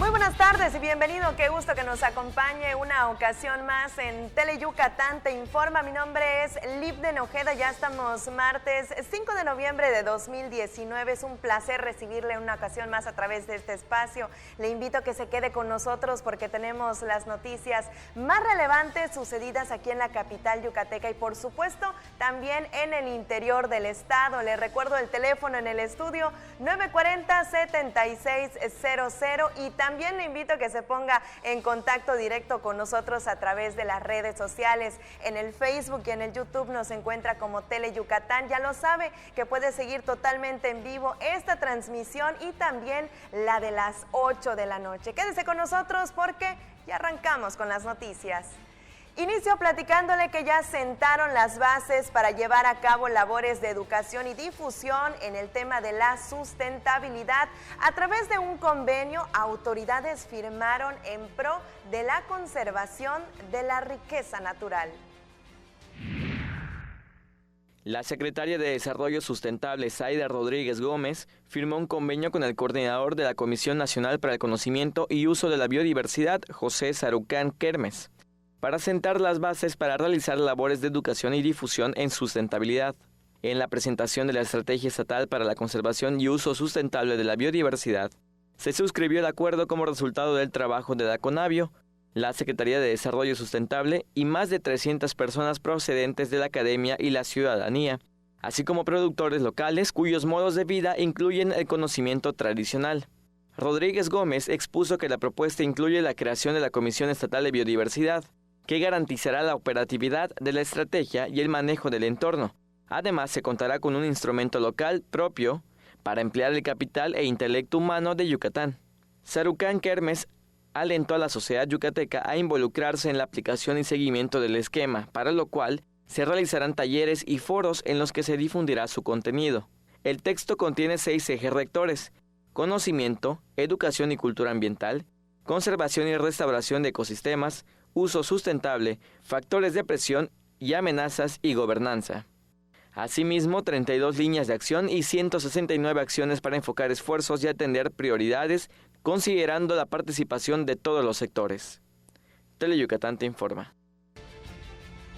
Muy buenas tardes y bienvenido, qué gusto que nos acompañe una ocasión más en Tele Yucatán Te Informa. Mi nombre es Libden Ojeda, ya estamos martes 5 de noviembre de 2019. Es un placer recibirle una ocasión más a través de este espacio. Le invito a que se quede con nosotros porque tenemos las noticias más relevantes sucedidas aquí en la capital yucateca y por supuesto también en el interior del estado. Le recuerdo el teléfono en el estudio 940-7600 y también le invito a que se ponga en contacto directo con nosotros a través de las redes sociales. En el Facebook y en el YouTube nos encuentra como Tele Yucatán. Ya lo sabe que puede seguir totalmente en vivo esta transmisión y también la de las 8 de la noche. Quédese con nosotros porque ya arrancamos con las noticias. Inicio platicándole que ya sentaron las bases para llevar a cabo labores de educación y difusión en el tema de la sustentabilidad. A través de un convenio, autoridades firmaron en pro de la conservación de la riqueza natural. La secretaria de Desarrollo Sustentable, Zaida Rodríguez Gómez, firmó un convenio con el coordinador de la Comisión Nacional para el Conocimiento y Uso de la Biodiversidad, José Sarucán Kermes, para sentar las bases para realizar labores de educación y difusión en sustentabilidad. En la presentación de la Estrategia Estatal para la Conservación y Uso Sustentable de la Biodiversidad, se suscribió el acuerdo como resultado del trabajo de la CONABIO, la Secretaría de Desarrollo Sustentable y más de 300 personas procedentes de la academia y la ciudadanía, así como productores locales cuyos modos de vida incluyen el conocimiento tradicional. Rodríguez Gómez expuso que la propuesta incluye la creación de la Comisión Estatal de Biodiversidad, que garantizará la operatividad de la estrategia y el manejo del entorno. Además, se contará con un instrumento local propio para emplear el capital e intelecto humano de Yucatán. Sarucán Kermes alentó a la sociedad yucateca a involucrarse en la aplicación y seguimiento del esquema, para lo cual se realizarán talleres y foros en los que se difundirá su contenido. El texto contiene 6 ejes rectores: conocimiento, educación y cultura ambiental, conservación y restauración de ecosistemas, uso sustentable, factores de presión y amenazas y gobernanza. Asimismo, 32 líneas de acción y 169 acciones para enfocar esfuerzos y atender prioridades, considerando la participación de todos los sectores. Tele Yucatán Te Informa.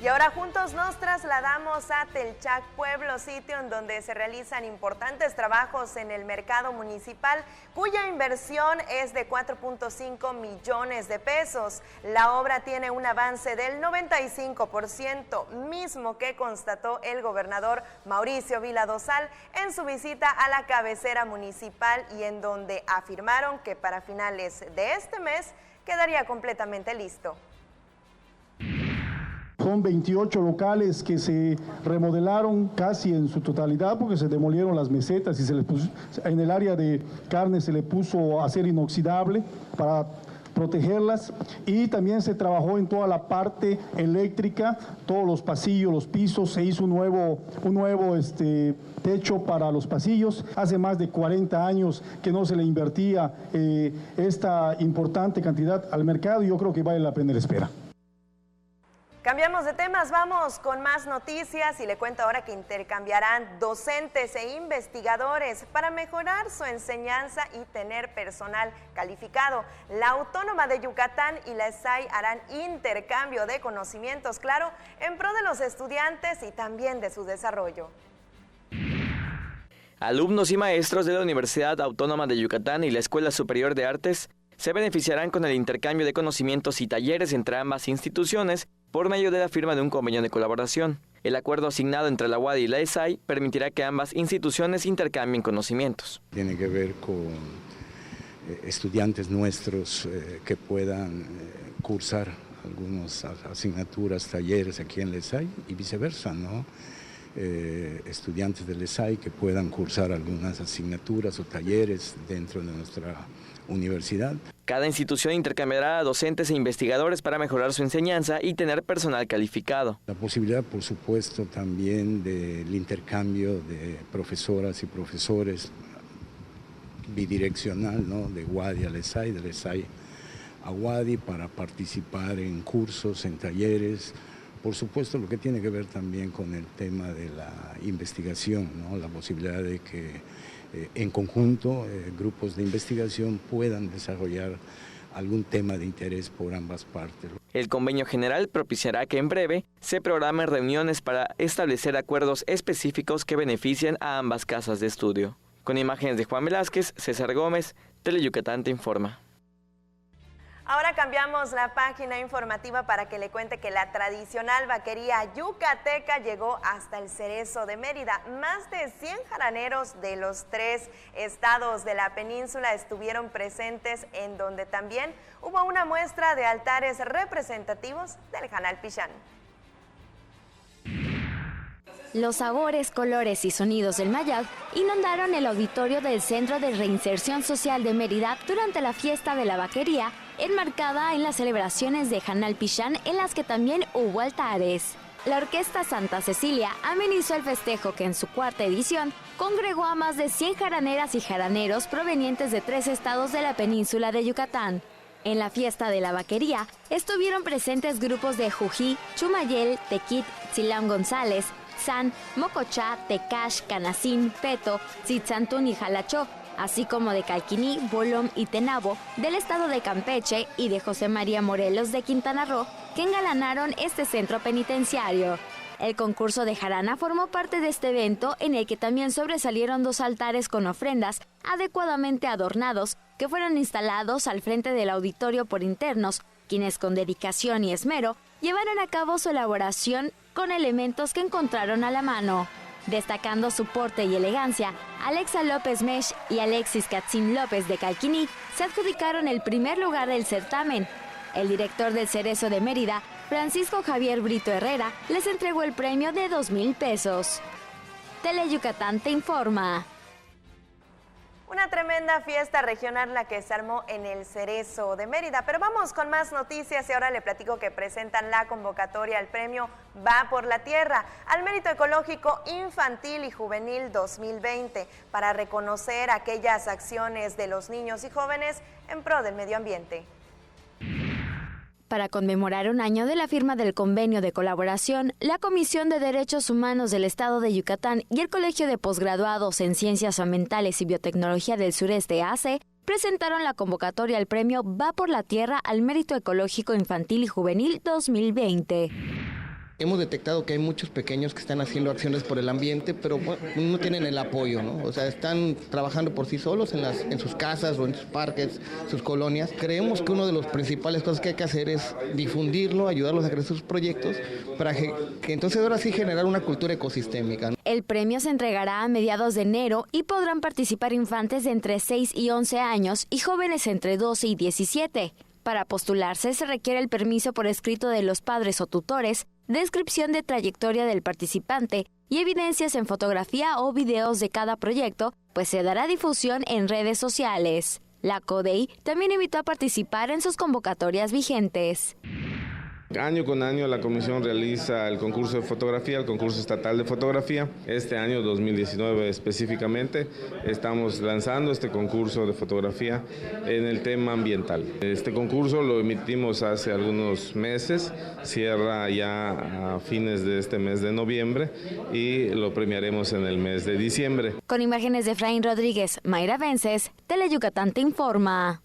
Y ahora juntos nos trasladamos a Telchac, pueblo sitio en donde se realizan importantes trabajos en el mercado municipal, cuya inversión es de 4.5 millones de pesos. La obra tiene un avance del 95%, mismo que constató el gobernador Mauricio Vila Dosal en su visita a la cabecera municipal y en donde afirmaron que para finales de este mes quedaría completamente listo. Son 28 locales que se remodelaron casi en su totalidad porque se demolieron las mesetas y se les puso, en el área de carne se le puso acero inoxidable para protegerlas, y también se trabajó en toda la parte eléctrica, todos los pasillos, los pisos, se hizo un nuevo techo para los pasillos. Hace más de 40 años que no se le invertía esta importante cantidad al mercado y yo creo que vale la pena la espera. Cambiamos de temas, vamos con más noticias y le cuento ahora que intercambiarán docentes e investigadores para mejorar su enseñanza y tener personal calificado. La Autónoma de Yucatán y la ESAI harán intercambio de conocimientos, claro, en pro de los estudiantes y también de su desarrollo. Alumnos y maestros de la Universidad Autónoma de Yucatán y la Escuela Superior de Artes se beneficiarán con el intercambio de conocimientos y talleres entre ambas instituciones por medio de la firma de un convenio de colaboración. El acuerdo asignado entre la UADY y la ESAI permitirá que ambas instituciones intercambien conocimientos. Tiene que ver con estudiantes nuestros que puedan cursar algunas asignaturas, talleres aquí en la ESAI y viceversa, ¿no? Estudiantes de la ESAI que puedan cursar algunas asignaturas o talleres dentro de nuestra universidad. Cada institución intercambiará a docentes e investigadores para mejorar su enseñanza y tener personal calificado. La posibilidad, por supuesto, también del intercambio de profesoras y profesores bidireccional, ¿no? De UADY a la ESAI, de la ESAI a UADY, para participar en cursos, en talleres, por supuesto, lo que tiene que ver también con el tema de la investigación, ¿no? La posibilidad de que en conjunto grupos de investigación puedan desarrollar algún tema de interés por ambas partes. El convenio general propiciará que en breve se programen reuniones para establecer acuerdos específicos que beneficien a ambas casas de estudio. Con imágenes de Juan Velázquez, César Gómez, Teleyucatán te informa. Ahora cambiamos la página informativa para que le cuente que la tradicional vaquería yucateca llegó hasta el Cerezo de Mérida. Más de 100 jaraneros de los 3 estados de la península estuvieron presentes, en donde también hubo una muestra de altares representativos del Janal Pichán. Los sabores, colores y sonidos del Mayab inundaron el auditorio del Centro de Reinserción Social de Mérida durante la fiesta de la vaquería, enmarcada en las celebraciones de Janal Pichán, en las que también hubo altares. La Orquesta Santa Cecilia amenizó el festejo, que en su 4ª edición congregó a más de 100 jaraneras y jaraneros provenientes de 3 estados de la península de Yucatán. En la fiesta de la vaquería estuvieron presentes grupos de Jují, Chumayel, Tequit, Tzilán González, San, Mocochá, Tecash, Canacín, Peto, Tzitzantún y Jalachó, así como de Calquiní, Bolom y Tenabo, del estado de Campeche, y de José María Morelos de Quintana Roo, que engalanaron este centro penitenciario. El concurso de jarana formó parte de este evento, en el que también sobresalieron 2 altares con ofrendas adecuadamente adornados, que fueron instalados al frente del auditorio por internos, quienes con dedicación y esmero llevaron a cabo su elaboración con elementos que encontraron a la mano. Destacando su porte y elegancia, Alexa López Mesh y Alexis Katzin López de Calquiní se adjudicaron el primer lugar del certamen. El director del Cerezo de Mérida, Francisco Javier Brito Herrera, les entregó el premio de 2,000 pesos. Teleyucatán te informa. Una tremenda fiesta regional la que se armó en el Cerezo de Mérida, pero vamos con más noticias y ahora le platico que presentan la convocatoria al premio Va por la Tierra al Mérito Ecológico Infantil y Juvenil 2020 para reconocer aquellas acciones de los niños y jóvenes en pro del medio ambiente. Para conmemorar un año de la firma del convenio de colaboración, la Comisión de Derechos Humanos del Estado de Yucatán y el Colegio de Posgraduados en Ciencias Ambientales y Biotecnología del Sureste, AC, presentaron la convocatoria al premio Va por la Tierra al Mérito Ecológico Infantil y Juvenil 2020. Hemos detectado que hay muchos pequeños que están haciendo acciones por el ambiente, pero no tienen el apoyo, ¿no? O sea, están trabajando por sí solos en sus casas o en sus parques, sus colonias. Creemos que una de las principales cosas que hay que hacer es difundirlo, ayudarlos a crecer sus proyectos, para que entonces ahora sí generar una cultura ecosistémica, ¿no? El premio se entregará a mediados de enero y podrán participar infantes de entre 6 y 11 años y jóvenes entre 12 y 17. Para postularse se requiere el permiso por escrito de los padres o tutores, descripción de trayectoria del participante y evidencias en fotografía o videos de cada proyecto, pues se dará difusión en redes sociales. La CODEI también invitó a participar en sus convocatorias vigentes. Año con año la comisión realiza el concurso de fotografía, el concurso estatal de fotografía. Este año 2019 específicamente estamos lanzando este concurso de fotografía en el tema ambiental. Este concurso lo emitimos hace algunos meses, cierra ya a fines de este mes de noviembre y lo premiaremos en el mes de diciembre. Con imágenes de Efraín Rodríguez, Mayra Vences, Teleyucatán te informa.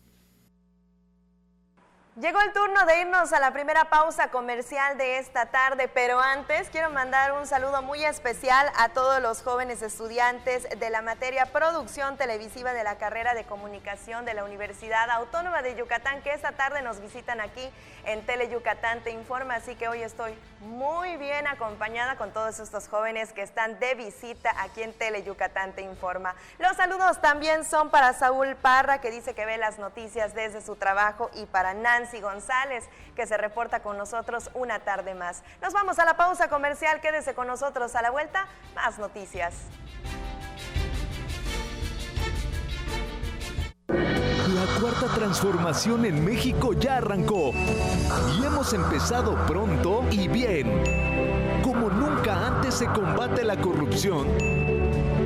Llegó el turno de irnos a la primera pausa comercial de esta tarde, pero antes quiero mandar un saludo muy especial a todos los jóvenes estudiantes de la materia Producción Televisiva de la carrera de Comunicación de la Universidad Autónoma de Yucatán, que esta tarde nos visitan aquí en Teleyucatán te informa, así que hoy estoy muy bien acompañada con todos estos jóvenes que están de visita aquí en Teleyucatán te informa. Los saludos también son para Saúl Parra, que dice que ve las noticias desde su trabajo, y para Nancy González, que se reporta con nosotros una tarde más. Nos vamos a la pausa comercial, quédese con nosotros, a la vuelta, más noticias. La cuarta transformación en México ya arrancó y hemos empezado pronto y bien. Como nunca antes se combate la corrupción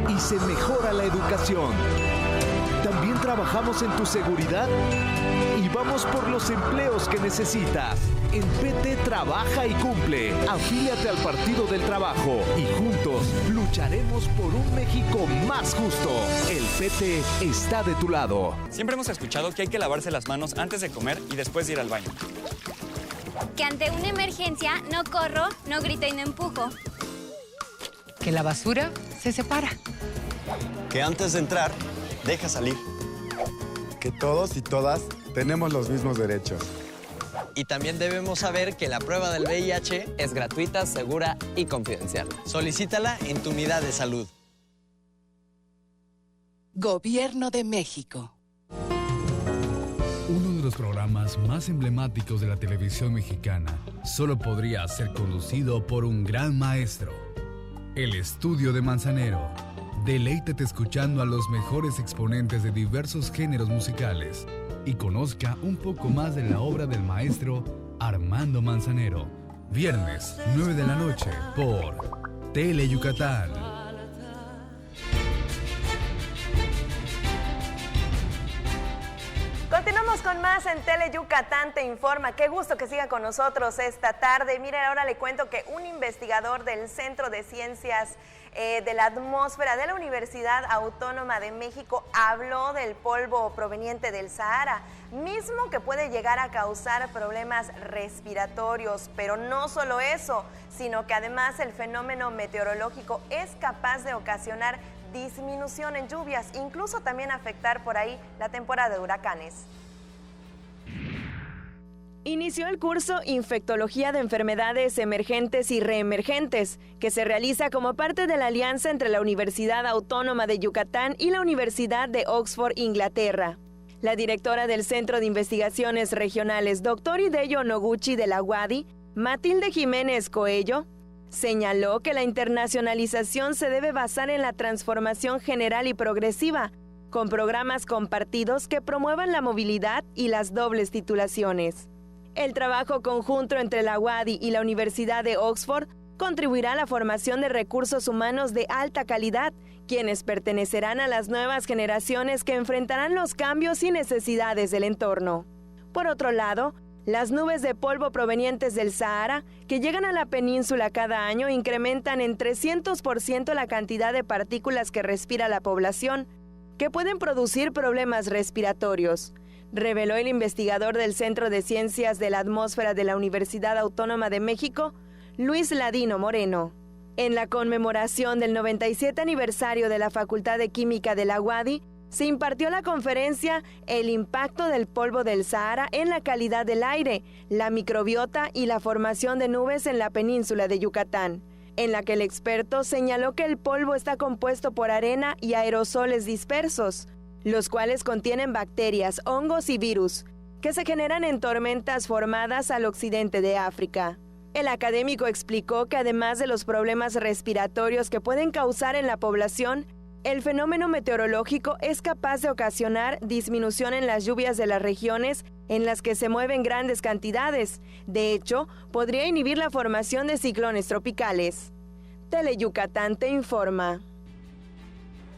y se mejora la educación. También trabajamos en tu seguridad y vamos por los empleos que necesitas. El PT trabaja y cumple. Afíliate al Partido del Trabajo y juntos lucharemos por un México más justo. El PT está de tu lado. Siempre hemos escuchado que hay que lavarse las manos antes de comer y después de ir al baño. Que ante una emergencia no corro, no grito y no empujo. Que la basura se separa. Que antes de entrar, deja salir. Que todos y todas tenemos los mismos derechos. Y también debemos saber que la prueba del VIH es gratuita, segura y confidencial. Solicítala en tu unidad de salud. Gobierno de México. Uno de los programas más emblemáticos de la televisión mexicana solo podría ser conducido por un gran maestro. El Estudio de Manzanero. Deleítate escuchando a los mejores exponentes de diversos géneros musicales y conozca un poco más de la obra del maestro Armando Manzanero. Viernes, 9 de la noche, por Tele Yucatán. Continuamos con más en Tele Yucatán Te Informa. Qué gusto que siga con nosotros esta tarde. Mire, ahora le cuento que un investigador del Centro de Ciencias de la Atmósfera de la Universidad Autónoma de México habló del polvo proveniente del Sahara, mismo que puede llegar a causar problemas respiratorios. Pero no solo eso, sino que además el fenómeno meteorológico es capaz de ocasionar disminución en lluvias, incluso también afectar por ahí la temporada de huracanes. Inició el curso Infectología de Enfermedades Emergentes y Reemergentes, que se realiza como parte de la alianza entre la Universidad Autónoma de Yucatán y la Universidad de Oxford, Inglaterra. La directora del Centro de Investigaciones Regionales, Dr. Hideyo Noguchi de la UADY, Matilde Jiménez Coello, señaló que la internacionalización se debe basar en la transformación general y progresiva, con programas compartidos que promuevan la movilidad y las dobles titulaciones. El trabajo conjunto entre la UADY y la Universidad de Oxford contribuirá a la formación de recursos humanos de alta calidad, quienes pertenecerán a las nuevas generaciones que enfrentarán los cambios y necesidades del entorno. Por otro lado, las nubes de polvo provenientes del Sahara, que llegan a la península cada año, incrementan en 300% la cantidad de partículas que respira la población, que pueden producir problemas respiratorios, reveló el investigador del Centro de Ciencias de la Atmósfera de la Universidad Autónoma de México, Luis Ladino Moreno. En la conmemoración del 97 aniversario de la Facultad de Química de la UADY, se impartió la conferencia El impacto del polvo del Sahara en la calidad del aire, la microbiota y la formación de nubes en la península de Yucatán, en la que el experto señaló que el polvo está compuesto por arena y aerosoles dispersos, los cuales contienen bacterias, hongos y virus, que se generan en tormentas formadas al occidente de África. El académico explicó que además de los problemas respiratorios que pueden causar en la población, el fenómeno meteorológico es capaz de ocasionar disminución en las lluvias de las regiones en las que se mueven grandes cantidades. De hecho, podría inhibir la formación de ciclones tropicales. Tele Yucatán Te Informa.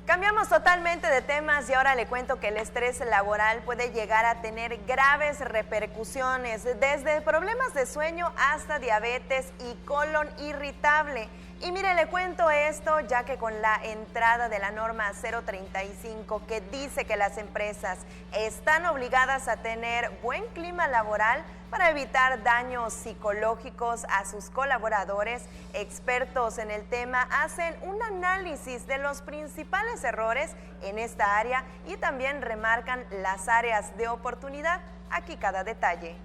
Cambiamos totalmente de temas y ahora le cuento que el estrés laboral puede llegar a tener graves repercusiones, desde problemas de sueño hasta diabetes y colon irritable. Y mire, le cuento esto ya que con la entrada de la norma 035 que dice que las empresas están obligadas a tener buen clima laboral para evitar daños psicológicos a sus colaboradores, expertos en el tema hacen un análisis de los principales errores en esta área y también remarcan las áreas de oportunidad. Aquí cada detalle.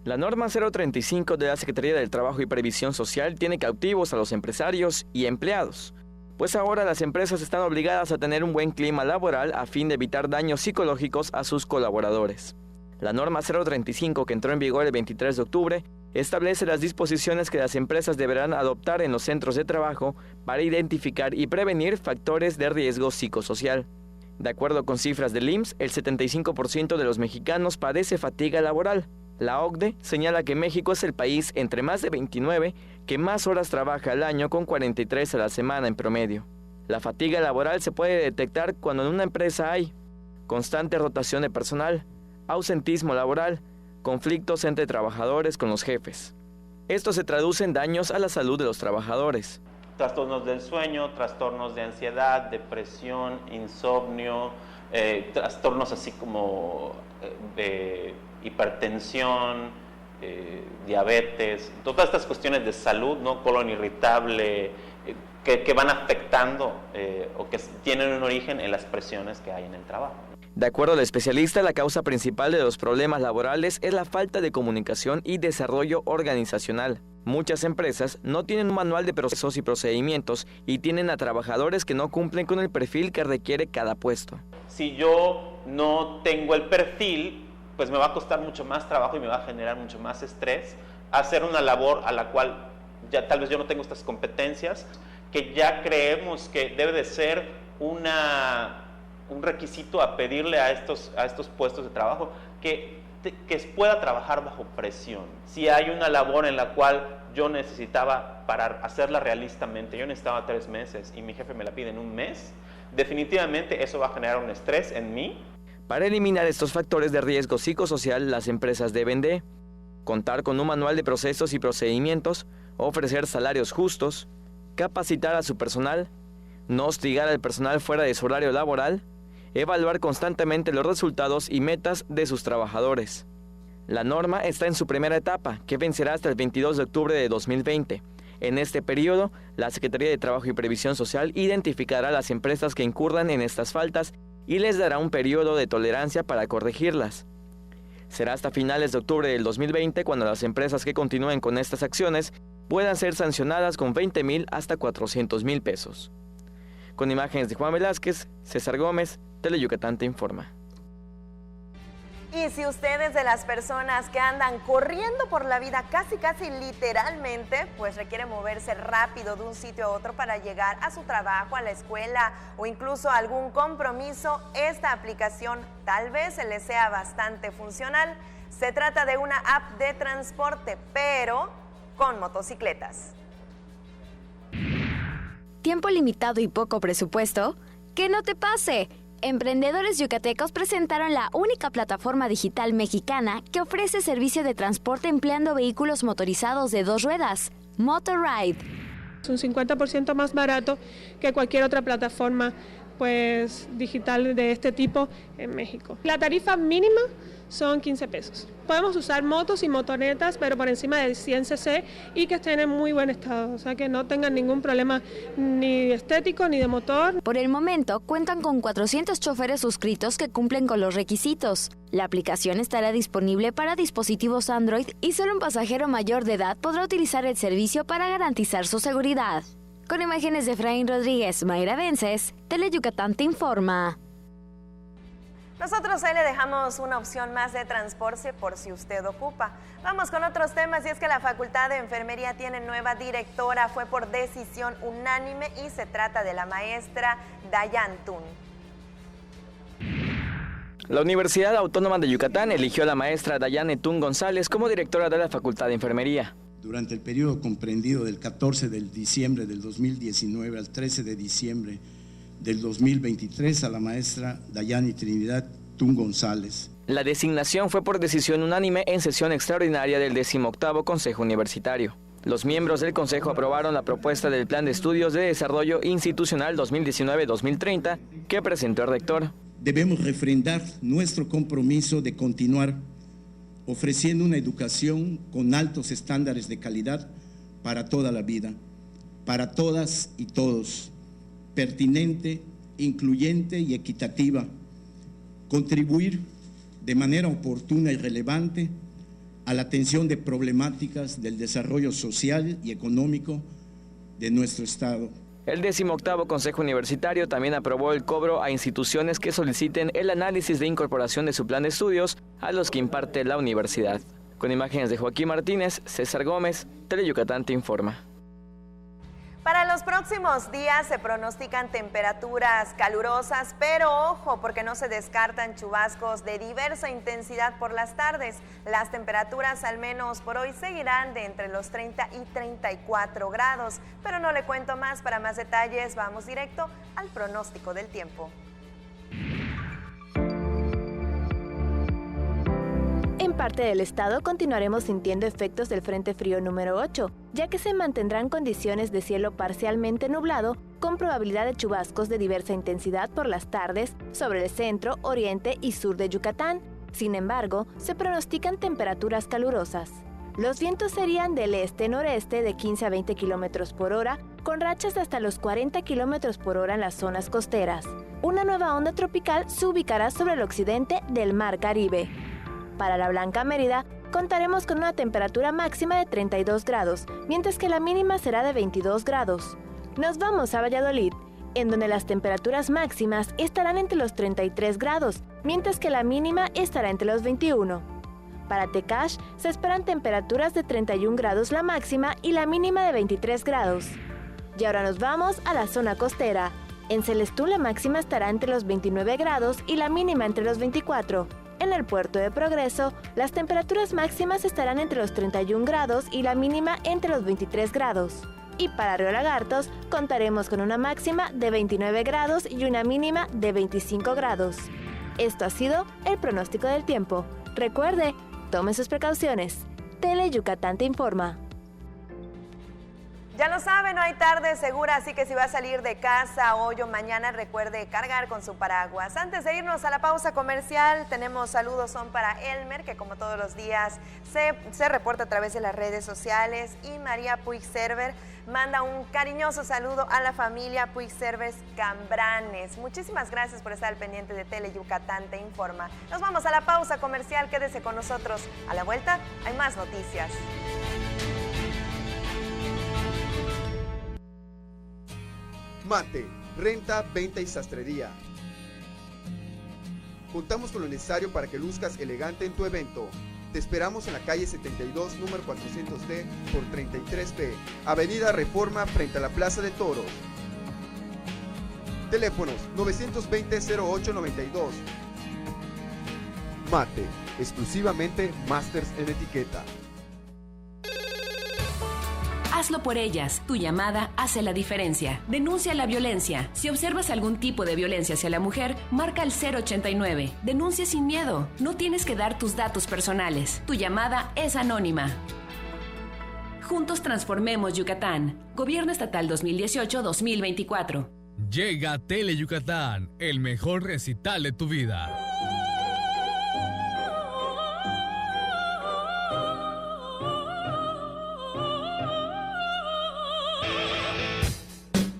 La norma 035 de la Secretaría del Trabajo y Previsión Social tiene cautivos a los empresarios y empleados, pues ahora las empresas están obligadas a tener un buen clima laboral a fin de evitar daños psicológicos a sus colaboradores. La norma 035, que entró en vigor el 23 de octubre, establece las disposiciones que las empresas deberán adoptar en los centros de trabajo para identificar y prevenir factores de riesgo psicosocial. De acuerdo con cifras del IMSS, el 75% de los mexicanos padece fatiga laboral. La OCDE señala que México es el país entre más de 29 que más horas trabaja al año, con 43 a la semana en promedio. La fatiga laboral se puede detectar cuando en una empresa hay constante rotación de personal, ausentismo laboral, conflictos entre trabajadores con los jefes. Esto se traduce en daños a la salud de los trabajadores. Trastornos del sueño, trastornos de ansiedad, depresión, insomnio, trastornos así como de hipertensión, diabetes, todas estas cuestiones de salud, ¿no? Colon irritable, que van afectando o que tienen un origen en las presiones que hay en el trabajo. De acuerdo al especialista, la causa principal de los problemas laborales es la falta de comunicación y desarrollo organizacional. Muchas empresas no tienen un manual de procesos y procedimientos y tienen a trabajadores que no cumplen con el perfil que requiere cada puesto. Si yo no tengo el perfil, pues me va a costar mucho más trabajo y me va a generar mucho más estrés hacer una labor a la cual ya tal vez yo no tengo estas competencias, que ya creemos que debe de ser un requisito a pedirle a estos puestos de trabajo, que pueda trabajar bajo presión. Si hay una labor en la cual yo necesitaba, para hacerla realistamente, yo necesitaba 3 meses y mi jefe me la pide en 1 mes, definitivamente eso va a generar un estrés en mí. Para eliminar estos factores de riesgo psicosocial, las empresas deben de contar con un manual de procesos y procedimientos, ofrecer salarios justos, capacitar a su personal, no hostigar al personal fuera de su horario laboral, evaluar constantemente los resultados y metas de sus trabajadores. La norma está en su primera etapa, que vencerá hasta el 22 de octubre de 2020. En este periodo, la Secretaría de Trabajo y Previsión Social identificará las empresas que incurran en estas faltas y les dará un periodo de tolerancia para corregirlas. Será hasta finales de octubre del 2020 cuando las empresas que continúen con estas acciones puedan ser sancionadas con 20,000 hasta 400,000 pesos. Con imágenes de Juan Velázquez, César Gómez, Teleyucatán te informa. Y si usted es de las personas que andan corriendo por la vida casi literalmente, pues requiere moverse rápido de un sitio a otro para llegar a su trabajo, a la escuela o incluso a algún compromiso, esta aplicación tal vez se le sea bastante funcional. Se trata de una app de transporte, pero con motocicletas. ¿Tiempo limitado y poco presupuesto? ¡Que no te pase! Emprendedores yucatecos presentaron la única plataforma digital mexicana que ofrece servicio de transporte empleando vehículos motorizados de 2 ruedas, Motorride. Es un 50% más barato que cualquier otra plataforma digital de este tipo en México. La tarifa mínima son 15 pesos. Podemos usar motos y motonetas, pero por encima de 100 cc y que estén en muy buen estado, o sea que no tengan ningún problema ni estético ni de motor. Por el momento cuentan con 400 choferes suscritos que cumplen con los requisitos. La aplicación estará disponible para dispositivos Android y solo un pasajero mayor de edad podrá utilizar el servicio para garantizar su seguridad. Con imágenes de Efraín Rodríguez, Mayra Vences, Teleyucatán te informa. Nosotros ahí le dejamos una opción más de transporte por si usted ocupa. Vamos con otros temas, y es que la Facultad de Enfermería tiene nueva directora. Fue por decisión unánime y se trata de la maestra Dayan Tun. La Universidad Autónoma de Yucatán eligió a la maestra Dayane Tun González como directora de la Facultad de Enfermería. Durante el periodo comprendido del 14 de diciembre del 2019 al 13 de diciembre del 2023 a la maestra Dayani Trinidad Tun González. La designación fue por decisión unánime en sesión extraordinaria del 18º Consejo Universitario. Los miembros del Consejo aprobaron la propuesta del Plan de Estudios de Desarrollo Institucional 2019-2030 que presentó el rector. Debemos refrendar nuestro compromiso de continuar ofreciendo una educación con altos estándares de calidad para toda la vida, para todas y todos, pertinente, incluyente y equitativa, contribuir de manera oportuna y relevante a la atención de problemáticas del desarrollo social y económico de nuestro Estado. El 18º Consejo Universitario también aprobó el cobro a instituciones que soliciten el análisis de incorporación de su plan de estudios a los que imparte la universidad. Con imágenes de Joaquín Martínez, César Gómez, Teleyucatán te informa. Para los próximos días se pronostican temperaturas calurosas, pero ojo, porque no se descartan chubascos de diversa intensidad por las tardes. Las temperaturas, al menos por hoy, seguirán de entre los 30 y 34 grados. Pero no le cuento más. Para más detalles, vamos directo al pronóstico del tiempo. En parte del estado continuaremos sintiendo efectos del Frente Frío número 8, ya que se mantendrán condiciones de cielo parcialmente nublado, con probabilidad de chubascos de diversa intensidad por las tardes sobre el centro, oriente y sur de Yucatán. Sin embargo, se pronostican temperaturas calurosas. Los vientos serían del este-noreste de 15 a 20 km por hora, con rachas de hasta los 40 km por hora en las zonas costeras. Una nueva onda tropical se ubicará sobre el occidente del Mar Caribe. Para la Blanca Mérida, contaremos con una temperatura máxima de 32 grados, mientras que la mínima será de 22 grados. Nos vamos a Valladolid, en donde las temperaturas máximas estarán entre los 33 grados, mientras que la mínima estará entre los 21. Para Tecash se esperan temperaturas de 31 grados la máxima y la mínima de 23 grados. Y ahora nos vamos a la zona costera. En Celestú la máxima estará entre los 29 grados y la mínima entre los 24. En el puerto de Progreso, las temperaturas máximas estarán entre los 31 grados y la mínima entre los 23 grados. Y para Río Lagartos, contaremos con una máxima de 29 grados y una mínima de 25 grados. Esto ha sido el pronóstico del tiempo. Recuerde, tome sus precauciones. Tele Yucatán te informa. Ya lo sabe, no hay tarde segura, así que si va a salir de casa hoy o mañana, recuerde cargar con su paraguas. Antes de irnos a la pausa comercial, tenemos saludos, son para Elmer, que como todos los días se reporta a través de las redes sociales, y María Puigcerver manda un cariñoso saludo a la familia Puigcerver Cambranes. Muchísimas gracias por estar al pendiente de Tele Yucatán te informa. Nos vamos a la pausa comercial, quédese con nosotros. A la vuelta hay más noticias. Mate, renta, venta y sastrería. Contamos con lo necesario para que luzcas elegante en tu evento. Te esperamos en la calle 72, número 400D por 33B, Avenida Reforma, frente a la Plaza de Toros. Teléfonos 920-0892. Mate, exclusivamente Masters en etiqueta. Hazlo por ellas. Tu llamada hace la diferencia. Denuncia la violencia. Si observas algún tipo de violencia hacia la mujer, marca el 089. Denuncia sin miedo. No tienes que dar tus datos personales. Tu llamada es anónima. Juntos transformemos Yucatán. Gobierno Estatal 2018-2024. Llega Tele Yucatán, el mejor recital de tu vida.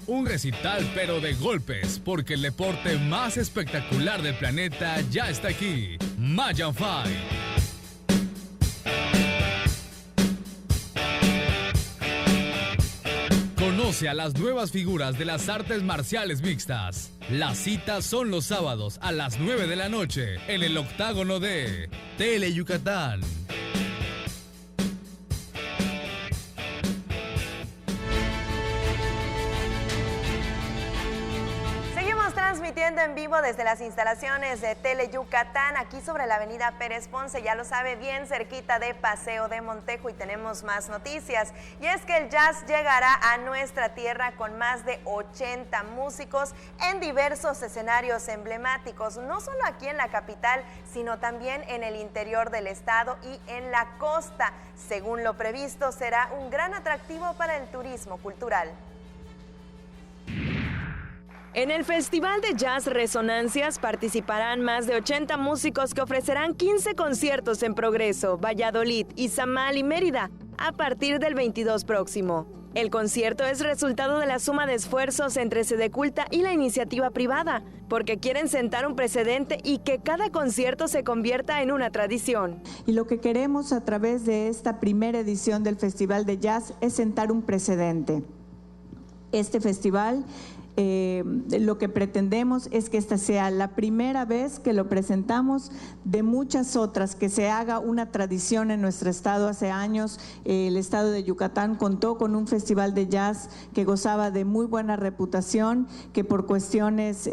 Un recital pero de golpes, porque el deporte más espectacular del planeta ya está aquí. Mayan Fight. Conoce a las nuevas figuras de las artes marciales mixtas. Las citas son los sábados a las 9 de la noche en el octágono de Tele Yucatán. Transmitiendo en vivo desde las instalaciones de Tele Yucatán, aquí sobre la avenida Pérez Ponce, ya lo sabe, bien cerquita de Paseo de Montejo, y tenemos más noticias. Y es que el jazz llegará a nuestra tierra con más de 80 músicos en diversos escenarios emblemáticos, no solo aquí en la capital, sino también en el interior del estado y en la costa. Según lo previsto, será un gran atractivo para el turismo cultural. En el Festival de Jazz Resonancias participarán más de 80 músicos que ofrecerán 15 conciertos en Progreso, Valladolid, Izamal y Mérida a partir del 22 próximo. El concierto es resultado de la suma de esfuerzos entre Sedeculta y la iniciativa privada, porque quieren sentar un precedente y que cada concierto se convierta en una tradición. Y lo que queremos a través de esta primera edición del Festival de Jazz es sentar un precedente. Este festival lo que pretendemos es que esta sea la primera vez que lo presentamos de muchas otras, que se haga una tradición en nuestro estado. Hace años el estado de Yucatán contó con un festival de jazz que gozaba de muy buena reputación, que por cuestiones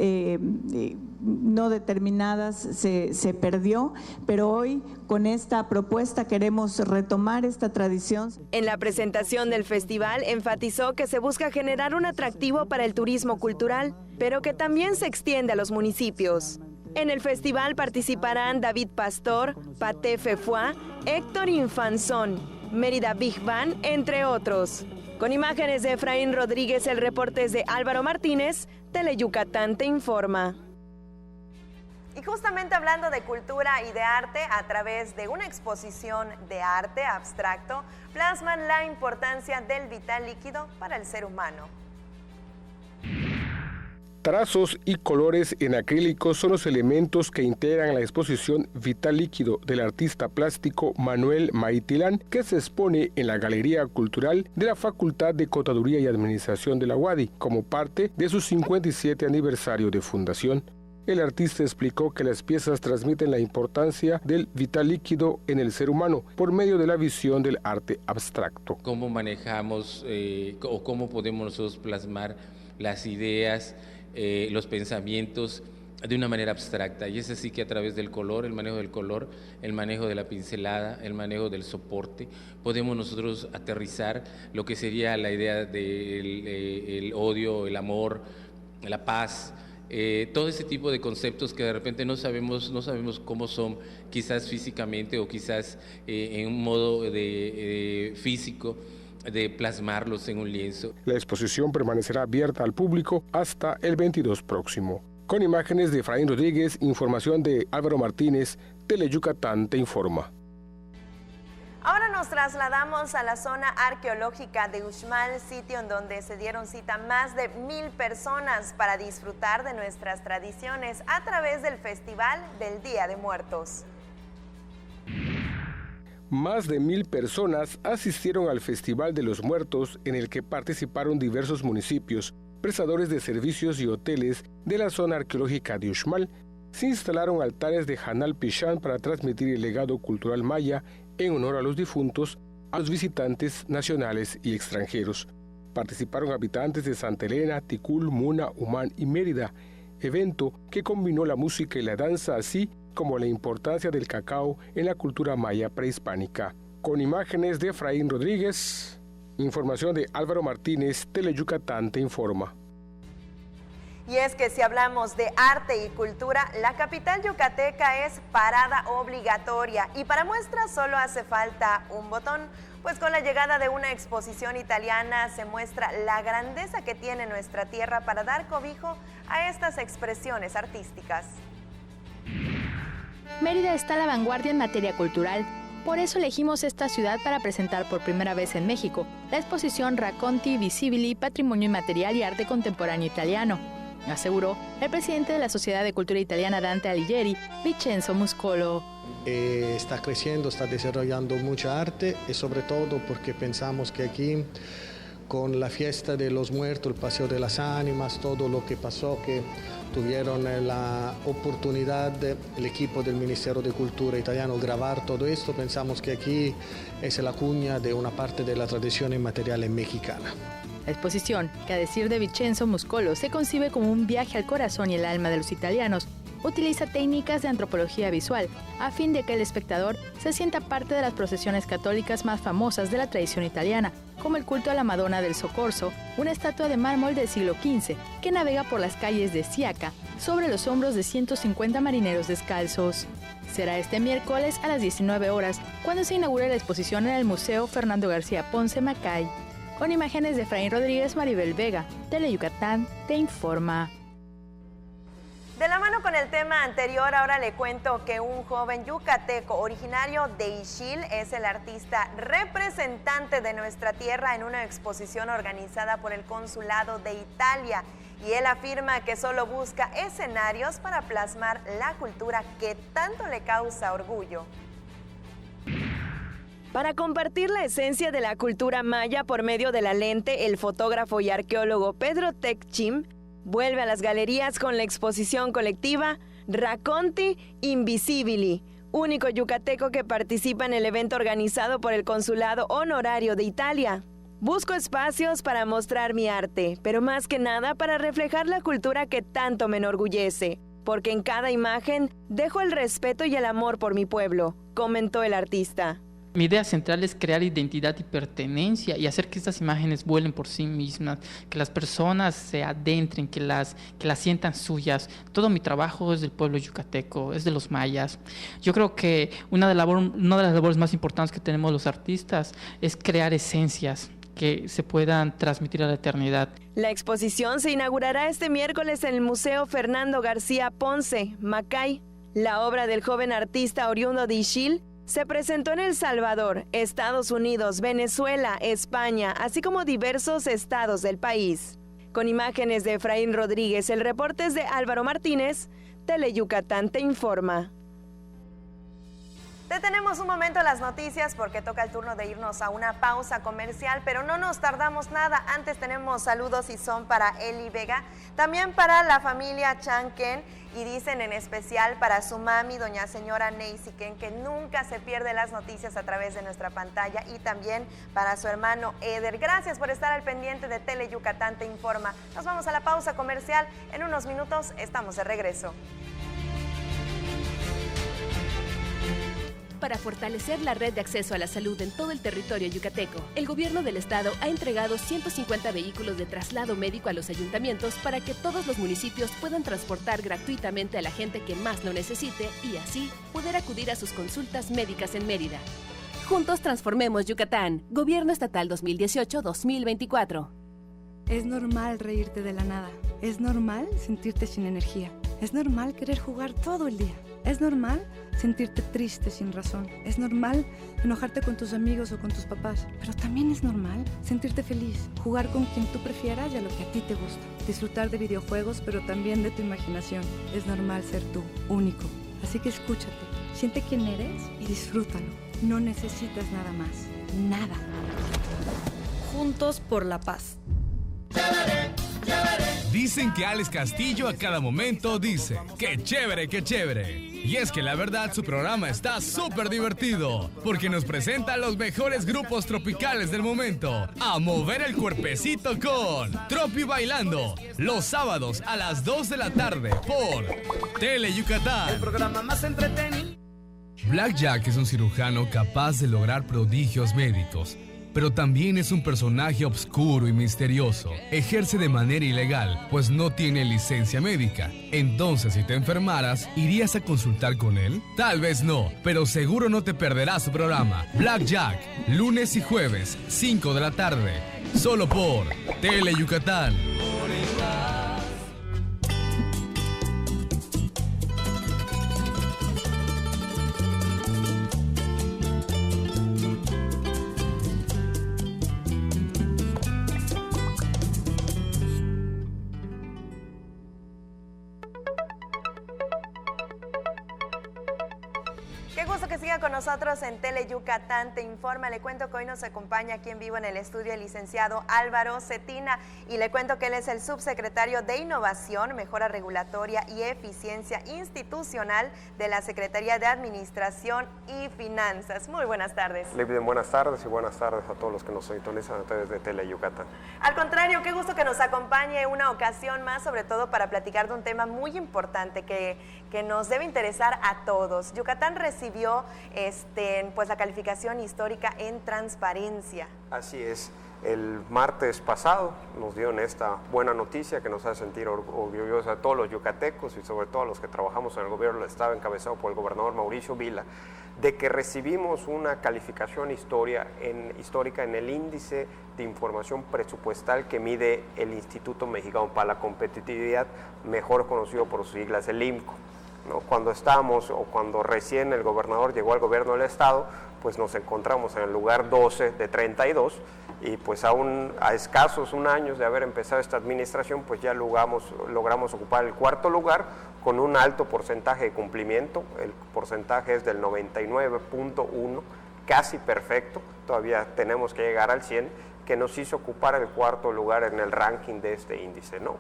no determinadas se perdió, pero hoy con esta propuesta queremos retomar esta tradición. En la presentación del festival enfatizó que se busca generar un atractivo para el turismo cultural, pero que también se extiende a los municipios. En el festival participarán David Pastor, Paté Fefuá, Héctor Infanzón, Mérida Big Band, entre otros. Con imágenes de Efraín Rodríguez, el reporte es de Álvaro Martínez, Teleyucatán te informa. Y justamente hablando de cultura y de arte, a través de una exposición de arte abstracto, plasman la importancia del vital líquido para el ser humano. Trazos y colores en acrílico son los elementos que integran la exposición Vital Líquido del artista plástico Manuel Maitilán, que se expone en la Galería Cultural de la Facultad de Contaduría y Administración de la UADY, como parte de su 57 aniversario de fundación. El artista explicó que las piezas transmiten la importancia del vital líquido en el ser humano por medio de la visión del arte abstracto. ¿Cómo manejamos o cómo podemos nosotros plasmar las ideas, los pensamientos de una manera abstracta? Y es así que a través del color, el manejo del color, el manejo de la pincelada, el manejo del soporte, podemos nosotros aterrizar lo que sería la idea del odio, el amor, la paz, todo ese tipo de conceptos que de repente no sabemos cómo son, quizás físicamente o quizás en un modo físico, de plasmarlos en un lienzo. La exposición permanecerá abierta al público hasta el 22 próximo. Con imágenes de Efraín Rodríguez, información de Álvaro Martínez, Teleyucatán te informa. Ahora nos trasladamos a la zona arqueológica de Uxmal, sitio en donde se dieron cita más de 1,000 personas para disfrutar de nuestras tradiciones a través del Festival del Día de Muertos. Más de 1,000 personas asistieron al Festival de los Muertos, en el que participaron diversos municipios, prestadores de servicios y hoteles de la zona arqueológica de Uxmal. Se instalaron altares de Hanal Pichán para transmitir el legado cultural maya en honor a los difuntos, a los visitantes nacionales y extranjeros. Participaron habitantes de Santa Elena, Ticul, Muna, Humán y Mérida, evento que combinó la música y la danza, así como la importancia del cacao en la cultura maya prehispánica. Con imágenes de Efraín Rodríguez, información de Álvaro Martínez, Teleyucatán te informa. Y es que si hablamos de arte y cultura, la capital yucateca es parada obligatoria y para muestra solo hace falta un botón, pues con la llegada de una exposición italiana se muestra la grandeza que tiene nuestra tierra para dar cobijo a estas expresiones artísticas. Mérida está a la vanguardia en materia cultural. Por eso elegimos esta ciudad para presentar por primera vez en México la exposición Racconti Visibili, Patrimonio Inmaterial y Arte Contemporáneo Italiano, aseguró el presidente de la Sociedad de Cultura Italiana Dante Alighieri, Vincenzo Muscolo. Está creciendo, está desarrollando mucha arte y sobre todo porque pensamos que aquí con la fiesta de los muertos, el Paseo de las Ánimas, todo lo que pasó, que tuvieron la oportunidad el equipo del Ministerio de Cultura italiano grabar todo esto, pensamos que aquí es la cuña de una parte de la tradición inmaterial mexicana. La exposición, que a decir de Vincenzo Muscolo se concibe como un viaje al corazón y el alma de los italianos, utiliza técnicas de antropología visual a fin de que el espectador se sienta parte de las procesiones católicas más famosas de la tradición italiana, como el culto a la Madonna del Soccorso, una estatua de mármol del siglo XV que navega por las calles de Siaca sobre los hombros de 150 marineros descalzos. Será este miércoles a las 19 horas cuando se inaugure la exposición en el Museo Fernando García Ponce Macay. Con imágenes de Efraín Rodríguez, Maribel Vega, Teleyucatán te informa. De la mano con el tema anterior, ahora le cuento que un joven yucateco originario de Ixil es el artista representante de nuestra tierra en una exposición organizada por el Consulado de Italia. Y él afirma que solo busca escenarios para plasmar la cultura que tanto le causa orgullo. Para compartir la esencia de la cultura maya por medio de la lente, el fotógrafo y arqueólogo Pedro Tecchim vuelve a las galerías con la exposición colectiva Racconti Invisibili, único yucateco que participa en el evento organizado por el Consulado Honorario de Italia. Busco espacios para mostrar mi arte, pero más que nada para reflejar la cultura que tanto me enorgullece, porque en cada imagen dejo el respeto y el amor por mi pueblo, comentó el artista. Mi idea central es crear identidad y pertenencia y hacer que estas imágenes vuelen por sí mismas, que las personas se adentren, que las sientan suyas. Todo mi trabajo es del pueblo yucateco, es de los mayas. Yo creo que una de las labores más importantes que tenemos los artistas es crear esencias que se puedan transmitir a la eternidad. La exposición se inaugurará este miércoles en el Museo Fernando García Ponce, Macay. La obra del joven artista oriundo de Ixil se presentó en El Salvador, Estados Unidos, Venezuela, España, así como diversos estados del país. Con imágenes de Efraín Rodríguez, el reporte es de Álvaro Martínez, Teleyucatán te informa. Detenemos un momento las noticias porque toca el turno de irnos a una pausa comercial, pero no nos tardamos nada. Antes tenemos saludos y son para Eli Vega, también para la familia Chanquen y dicen en especial para su mami, doña señora Neisiken, que nunca se pierde las noticias a través de nuestra pantalla, y también para su hermano Eder. Gracias por estar al pendiente de Teleyucatán te informa. Nos vamos a la pausa comercial. En unos minutos estamos de regreso. Para fortalecer la red de acceso a la salud en todo el territorio yucateco, el gobierno del estado ha entregado 150 vehículos de traslado médico a los ayuntamientos para que todos los municipios puedan transportar gratuitamente a la gente que más lo necesite y así poder acudir a sus consultas médicas en Mérida. Juntos transformemos Yucatán. Gobierno Estatal 2018-2024. Es normal reírte de la nada. Es normal sentirte sin energía. Es normal querer jugar todo el día. Es normal sentirte triste sin razón. Es normal enojarte con tus amigos o con tus papás. Pero también es normal sentirte feliz, jugar con quien tú prefieras y a lo que a ti te gusta. Disfrutar de videojuegos, pero también de tu imaginación. Es normal ser tú, único. Así que escúchate, siente quién eres y disfrútalo. No necesitas nada más. Nada. Juntos por la paz. Dicen que Alex Castillo a cada momento dice, ¡qué chévere, qué chévere! Y es que la verdad su programa está súper divertido, porque nos presenta a los mejores grupos tropicales del momento, a mover el cuerpecito con Tropi Bailando, los sábados a las 2 de la tarde por Teleyucatán. El programa más entretenido. Blackjack es un cirujano capaz de lograr prodigios médicos, pero también es un personaje oscuro y misterioso. Ejerce de manera ilegal, pues no tiene licencia médica. Entonces, si te enfermaras, ¿irías a consultar con él? Tal vez no, pero seguro no te perderás su programa. Blackjack, lunes y jueves, 5 de la tarde, solo por Teleyucatán. Con nosotros en Teleyucatán te informa. Le cuento que hoy nos acompaña aquí en vivo en el estudio el licenciado Álvaro Cetina y le cuento que él es el subsecretario de Innovación, Mejora Regulatoria y Eficiencia Institucional de la Secretaría de Administración y Finanzas. Muy buenas tardes. Buenas tardes y buenas tardes a todos los que nos sintonizan a través de Teleyucatán. Al contrario, qué gusto que nos acompañe una ocasión más, sobre todo para platicar de un tema muy importante que nos debe interesar a todos. Yucatán recibió pues la calificación histórica en transparencia. Así es. El martes pasado nos dieron esta buena noticia que nos hace sentir orgullosos a todos los yucatecos y sobre todo a los que trabajamos en el gobierno del estado encabezado por el gobernador Mauricio Vila, de que recibimos una calificación histórica en el índice de información presupuestal que mide el Instituto Mexicano para la Competitividad, mejor conocido por sus siglas, el IMCO. ¿No? Cuando estábamos o cuando recién el gobernador llegó al gobierno del estado, pues nos encontramos en el lugar 12 de 32 y pues aún a escasos un año de haber empezado esta administración, pues ya logramos ocupar el cuarto lugar con un alto porcentaje de cumplimiento. El porcentaje es del 99.1, casi perfecto, todavía tenemos que llegar al 100, que nos hizo ocupar el cuarto lugar en el ranking de este índice, ¿no?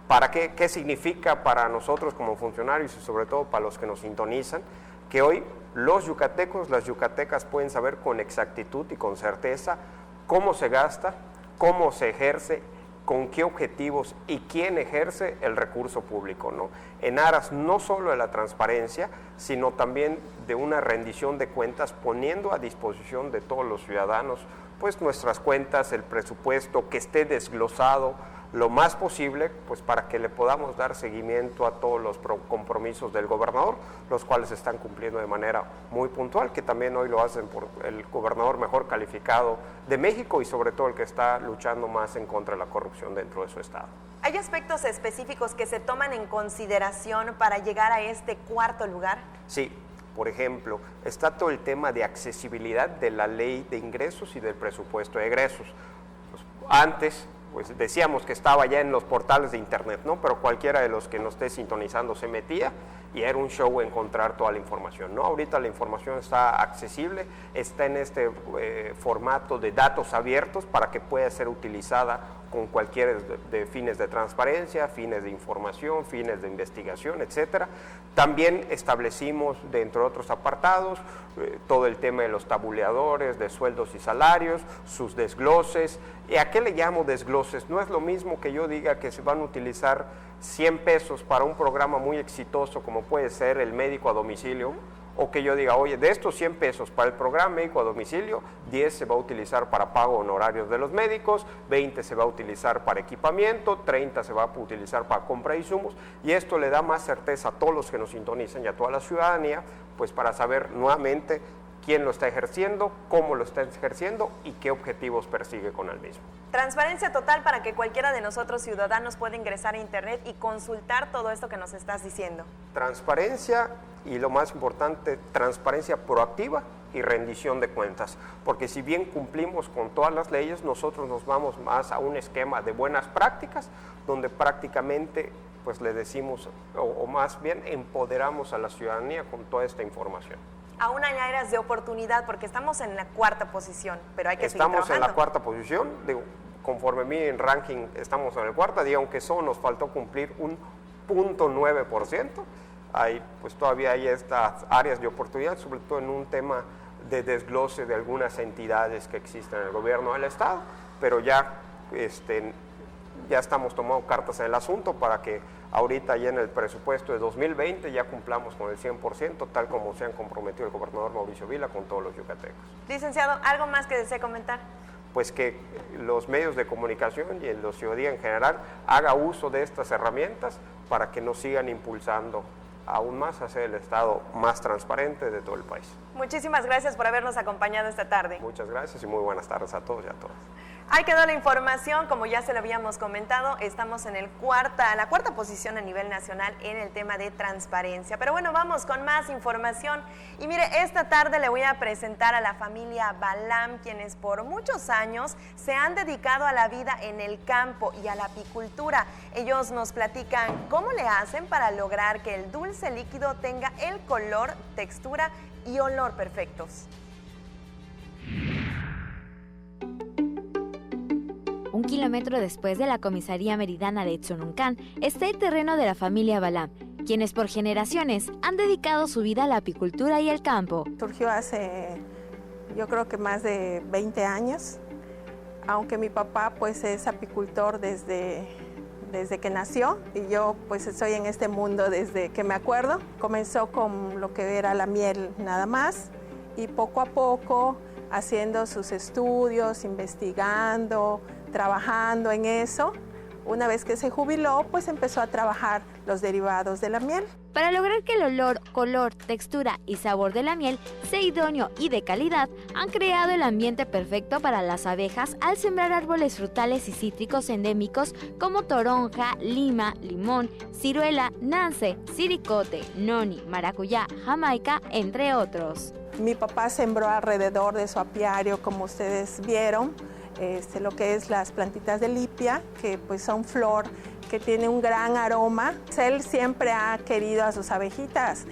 ¿Para qué significa para nosotros como funcionarios y sobre todo para los que nos sintonizan? Que hoy los yucatecos, las yucatecas pueden saber con exactitud y con certeza cómo se gasta, cómo se ejerce con qué objetivos y quién ejerce el recurso público, ¿no? En aras no solo de la transparencia, sino también de una rendición de cuentas, poniendo a disposición de todos los ciudadanos pues nuestras cuentas, el presupuesto, que esté desglosado lo más posible, pues para que le podamos dar seguimiento a todos los compromisos del gobernador, los cuales se están cumpliendo de manera muy puntual, que también hoy lo hacen por el gobernador mejor calificado de México y sobre todo el que está luchando más en contra de la corrupción dentro de su estado. ¿Hay aspectos específicos que se toman en consideración para llegar a este cuarto lugar? Sí. Por ejemplo, está todo el tema de accesibilidad de la ley de ingresos y del presupuesto de egresos. Pues, antes, pues decíamos que estaba ya en los portales de internet, ¿no? Pero cualquiera de los que nos esté sintonizando se metía y era un show encontrar toda la información, ¿no? Ahorita la información está accesible, está en este formato de datos abiertos para que pueda ser utilizada con cualquier de fines de transparencia, fines de información, fines de investigación, etcétera. También establecimos, dentro de otros apartados, todo el tema de los tabuladores, de sueldos y salarios, sus desgloses. ¿Y a qué le llamo desgloses? No es lo mismo que yo diga que se van a utilizar 100 pesos para un programa muy exitoso como puede ser el médico a domicilio, o que yo diga, oye, de estos 100 pesos para el programa médico a domicilio, 10 se va a utilizar para pago honorarios de los médicos, 20 se va a utilizar para equipamiento, 30 se va a utilizar para compra de insumos, y esto le da más certeza a todos los que nos sintonizan y a toda la ciudadanía, pues para saber nuevamente quién lo está ejerciendo, cómo lo está ejerciendo y qué objetivos persigue con el mismo. Transparencia total para que cualquiera de nosotros ciudadanos pueda ingresar a internet y consultar todo esto que nos estás diciendo. Transparencia y lo más importante, transparencia proactiva y rendición de cuentas, porque si bien cumplimos con todas las leyes, nosotros nos vamos más a un esquema de buenas prácticas, donde prácticamente pues le decimos, o más bien empoderamos a la ciudadanía con toda esta información. Aún hay áreas de oportunidad porque estamos en la cuarta posición, pero hay que seguir trabajando. Estamos en la cuarta posición, digo, conforme mi en ranking estamos en el cuarta, digo, aunque solo nos faltó cumplir un 0.9%, pues todavía hay estas áreas de oportunidad, sobre todo en un tema de desglose de algunas entidades que existen en el gobierno del estado, pero ya estamos tomando cartas en el asunto para que ahorita ya en el presupuesto de 2020 ya cumplamos con el 100%, tal como se han comprometido el gobernador Mauricio Vila con todos los yucatecos. Licenciado, ¿algo más que desee comentar? Pues que los medios de comunicación y la ciudadanía en general haga uso de estas herramientas para que nos sigan impulsando aún más a ser el Estado más transparente de todo el país. Muchísimas gracias por habernos acompañado esta tarde. Muchas gracias y muy buenas tardes a todos y a todas. Ahí quedó la información, como ya se lo habíamos comentado, estamos en la cuarta posición a nivel nacional en el tema de transparencia. Pero bueno, vamos con más información. Y mire, esta tarde le voy a presentar a la familia Balam, quienes por muchos años se han dedicado a la vida en el campo y a la apicultura. Ellos nos platican cómo le hacen para lograr que el dulce líquido tenga el color, textura y olor perfectos. Un kilómetro después de la comisaría meridana de Tzonuncan está el terreno de la familia Balam, quienes por generaciones han dedicado su vida a la apicultura y el campo. Surgió hace, yo creo que más de 20 años, aunque mi papá pues es apicultor desde que nació y yo pues estoy en este mundo desde que me acuerdo. Comenzó con lo que era la miel nada más y poco a poco haciendo sus estudios, investigando, trabajando en eso. Una vez que se jubiló, pues empezó a trabajar los derivados de la miel. Para lograr que el olor, color, textura y sabor de la miel sea idóneo y de calidad, han creado el ambiente perfecto para las abejas al sembrar árboles frutales y cítricos endémicos como toronja, lima, limón, ciruela, nance, siricote, noni, maracuyá, jamaica, entre otros. Mi papá sembró alrededor de su apiario, como ustedes vieron, lo que es las plantitas de lipia, que pues son flor que tiene un gran aroma. Él siempre ha querido a sus abejitas,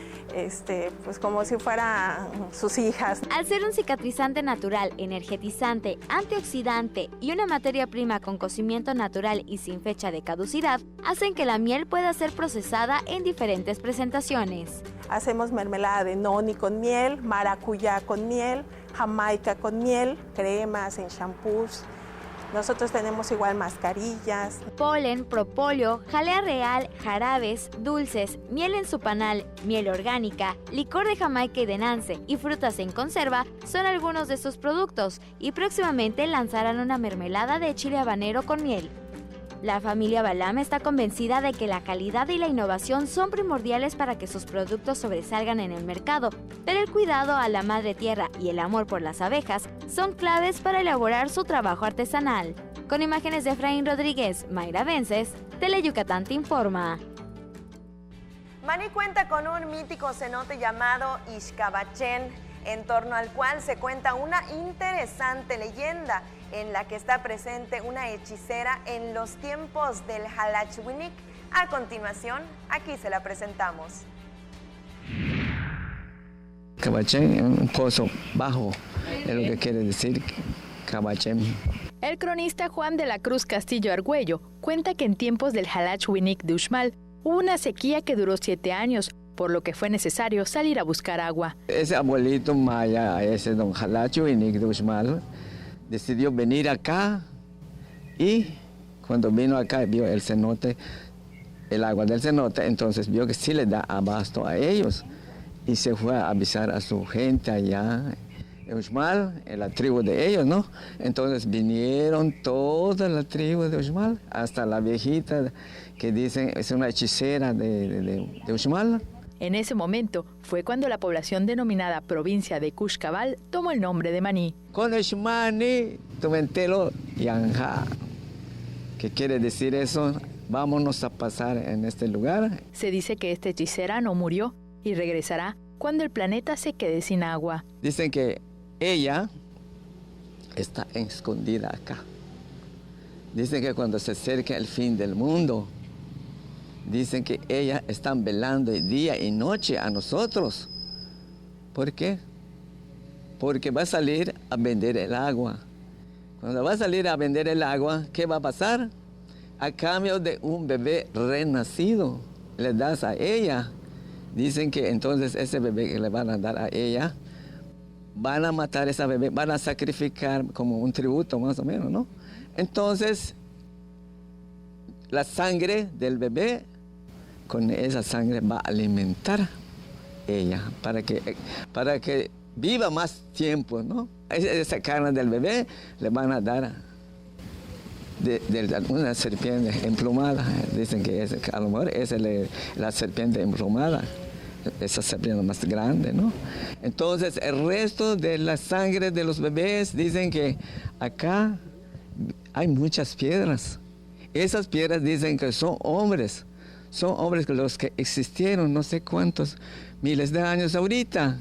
pues como si fueran sus hijas. Al ser un cicatrizante natural, energetizante, antioxidante y una materia prima con cocimiento natural y sin fecha de caducidad, hacen que la miel pueda ser procesada en diferentes presentaciones. Hacemos mermelada de noni con miel, maracuyá con miel, jamaica con miel, cremas en shampoos. Nosotros tenemos igual mascarillas. Polen, propóleo, jalea real, jarabes, dulces, miel en su panal, miel orgánica, licor de Jamaica y de Nance y frutas en conserva son algunos de sus productos y próximamente lanzarán una mermelada de chile habanero con miel. La familia Balam está convencida de que la calidad y la innovación son primordiales para que sus productos sobresalgan en el mercado, pero el cuidado a la madre tierra y el amor por las abejas son claves para elaborar su trabajo artesanal. Con imágenes de Efraín Rodríguez, Mayra Vences, Teleyucatán te informa. Maní cuenta con un mítico cenote llamado Ixcabachén, en torno al cual se cuenta una interesante leyenda en la que está presente una hechicera en los tiempos del Xalachwinic. A continuación, aquí se la presentamos. Cabachén es un pozo bajo, es lo que quiere decir Cabachén. El cronista Juan de la Cruz Castillo Argüello cuenta que en tiempos del Xalachwinic de Uxmal hubo una sequía que duró 7 años, por lo que fue necesario salir a buscar agua. Ese abuelito maya, ese don Xalachwinic de Uxmal, decidió venir acá y cuando vino acá vio el cenote, el agua del cenote, entonces vio que sí le da abasto a ellos y se fue a avisar a su gente allá en Uxmal, en la tribu de ellos, ¿no? Entonces vinieron toda la tribu de Uxmal, hasta la viejita que dicen es una hechicera de Uxmal. En ese momento fue cuando la población denominada provincia de Cuxcabal tomó el nombre de Maní. Con Uxmani, tumentelo yanja. ¿Qué quiere decir eso? Vámonos a pasar en este lugar. Se dice que esta hechicera no murió y regresará cuando el planeta se quede sin agua. Dicen que ella está escondida acá. Dicen que cuando se acerque el fin del mundo, dicen que ellas están velando día y noche a nosotros. ¿Por qué? Porque va a salir a vender el agua. Cuando va a salir a vender el agua, ¿qué va a pasar? A cambio de un bebé renacido, le das a ella. Dicen que entonces ese bebé que le van a dar a ella, van a matar a ese bebé, van a sacrificar como un tributo más o menos, ¿no? Entonces, la sangre del bebé, con esa sangre va a alimentar ella para que viva más tiempo, ¿no? Esa carne del bebé le van a dar de una serpiente emplumada. Dicen que a lo mejor es la serpiente emplumada, esa serpiente más grande, ¿no? Entonces el resto de la sangre de los bebés, dicen que acá hay muchas piedras. Esas piedras dicen que son hombres los que existieron no sé cuántos miles de años ahorita.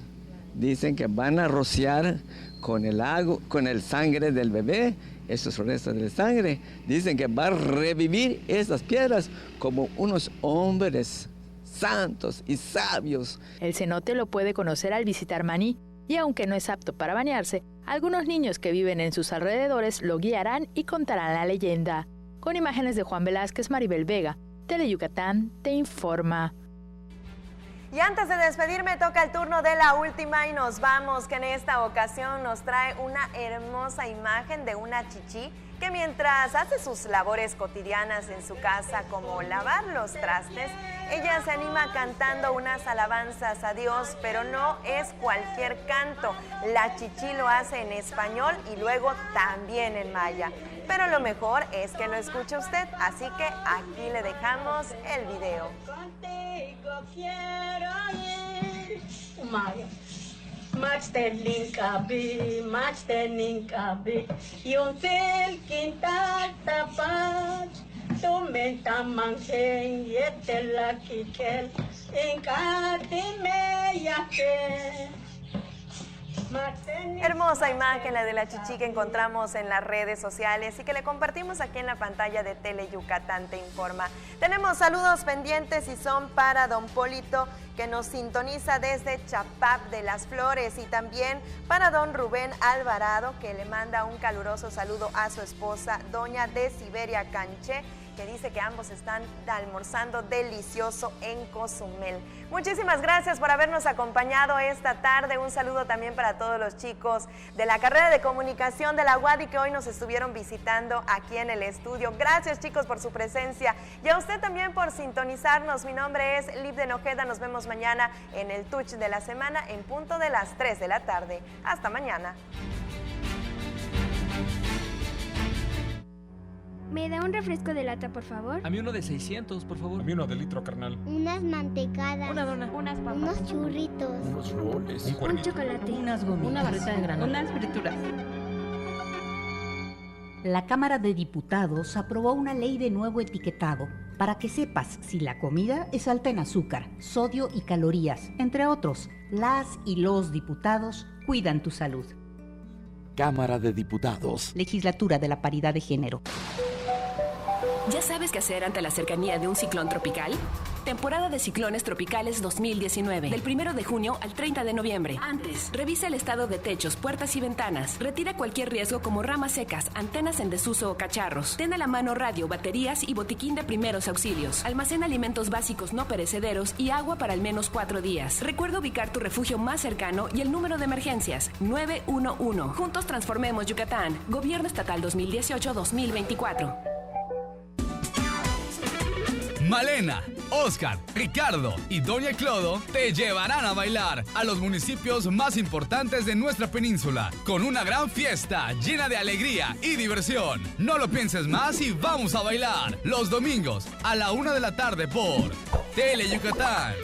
Dicen que van a rociar con el agua, con el sangre del bebé, esos restos de sangre. Dicen que va a revivir esas piedras como unos hombres santos y sabios. El cenote lo puede conocer al visitar Maní y aunque no es apto para bañarse, algunos niños que viven en sus alrededores lo guiarán y contarán la leyenda. Con imágenes de Juan Velázquez, Maribel Vega, Teleyucatán te informa. Y antes de despedirme, toca el turno de la última y nos vamos, que en esta ocasión nos trae una hermosa imagen de una chichí que mientras hace sus labores cotidianas en su casa, como lavar los trastes, ella se anima cantando unas alabanzas a Dios, pero no es cualquier canto. La chichí lo hace en español y luego también en maya. Pero lo mejor es que lo escuche usted, así que aquí le dejamos el video. Contigo quiero ir, maya. Machterninkabi, y un quintal tapach, tu menta manquen, y la quiquel, en Catime. Hermosa imagen la de la chichí que encontramos en las redes sociales y que le compartimos aquí en la pantalla de Teleyucatán te informa. Tenemos saludos pendientes y son para don Polito, que nos sintoniza desde Chapap de las Flores, y también para don Rubén Alvarado, que le manda un caluroso saludo a su esposa, doña de Siberia Canché, que dice que ambos están almorzando delicioso en Cozumel. Muchísimas gracias por habernos acompañado esta tarde. Un saludo también para todos los chicos de la carrera de comunicación de la UADY que hoy nos estuvieron visitando aquí en el estudio. Gracias, chicos, por su presencia y a usted también por sintonizarnos. Mi nombre es Liv de Nojeda. Nos vemos mañana en el Touch de la Semana en punto de las 3 de la tarde. Hasta mañana. ¿Me da un refresco de lata, por favor? A mí uno de 600, por favor. A mí uno de litro, carnal. Unas mantecadas. Una dona. Unas papas. Unos churritos. Unos roles. Un chocolate. Unas gomitas. Una barrita de granola. Unas frituras. La Cámara de Diputados aprobó una ley de nuevo etiquetado para que sepas si la comida es alta en azúcar, sodio y calorías, entre otros. Las y los diputados cuidan tu salud. Cámara de Diputados. Legislatura de la Paridad de Género. ¿Ya sabes qué hacer ante la cercanía de un ciclón tropical? Temporada de ciclones tropicales 2019, del 1 de junio al 30 de noviembre. Antes, revisa el estado de techos, puertas y ventanas. Retira cualquier riesgo como ramas secas, antenas en desuso o cacharros. Ten a la mano radio, baterías y botiquín de primeros auxilios. Almacena alimentos básicos no perecederos y agua para al menos 4 días. Recuerda ubicar tu refugio más cercano y el número de emergencias, 911. Juntos transformemos Yucatán. Gobierno Estatal 2018-2024. Malena, Oscar, Ricardo y Doña Clodo te llevarán a bailar a los municipios más importantes de nuestra península con una gran fiesta llena de alegría y diversión. No lo pienses más y vamos a bailar los domingos a la 1 de la tarde por Tele Yucatán.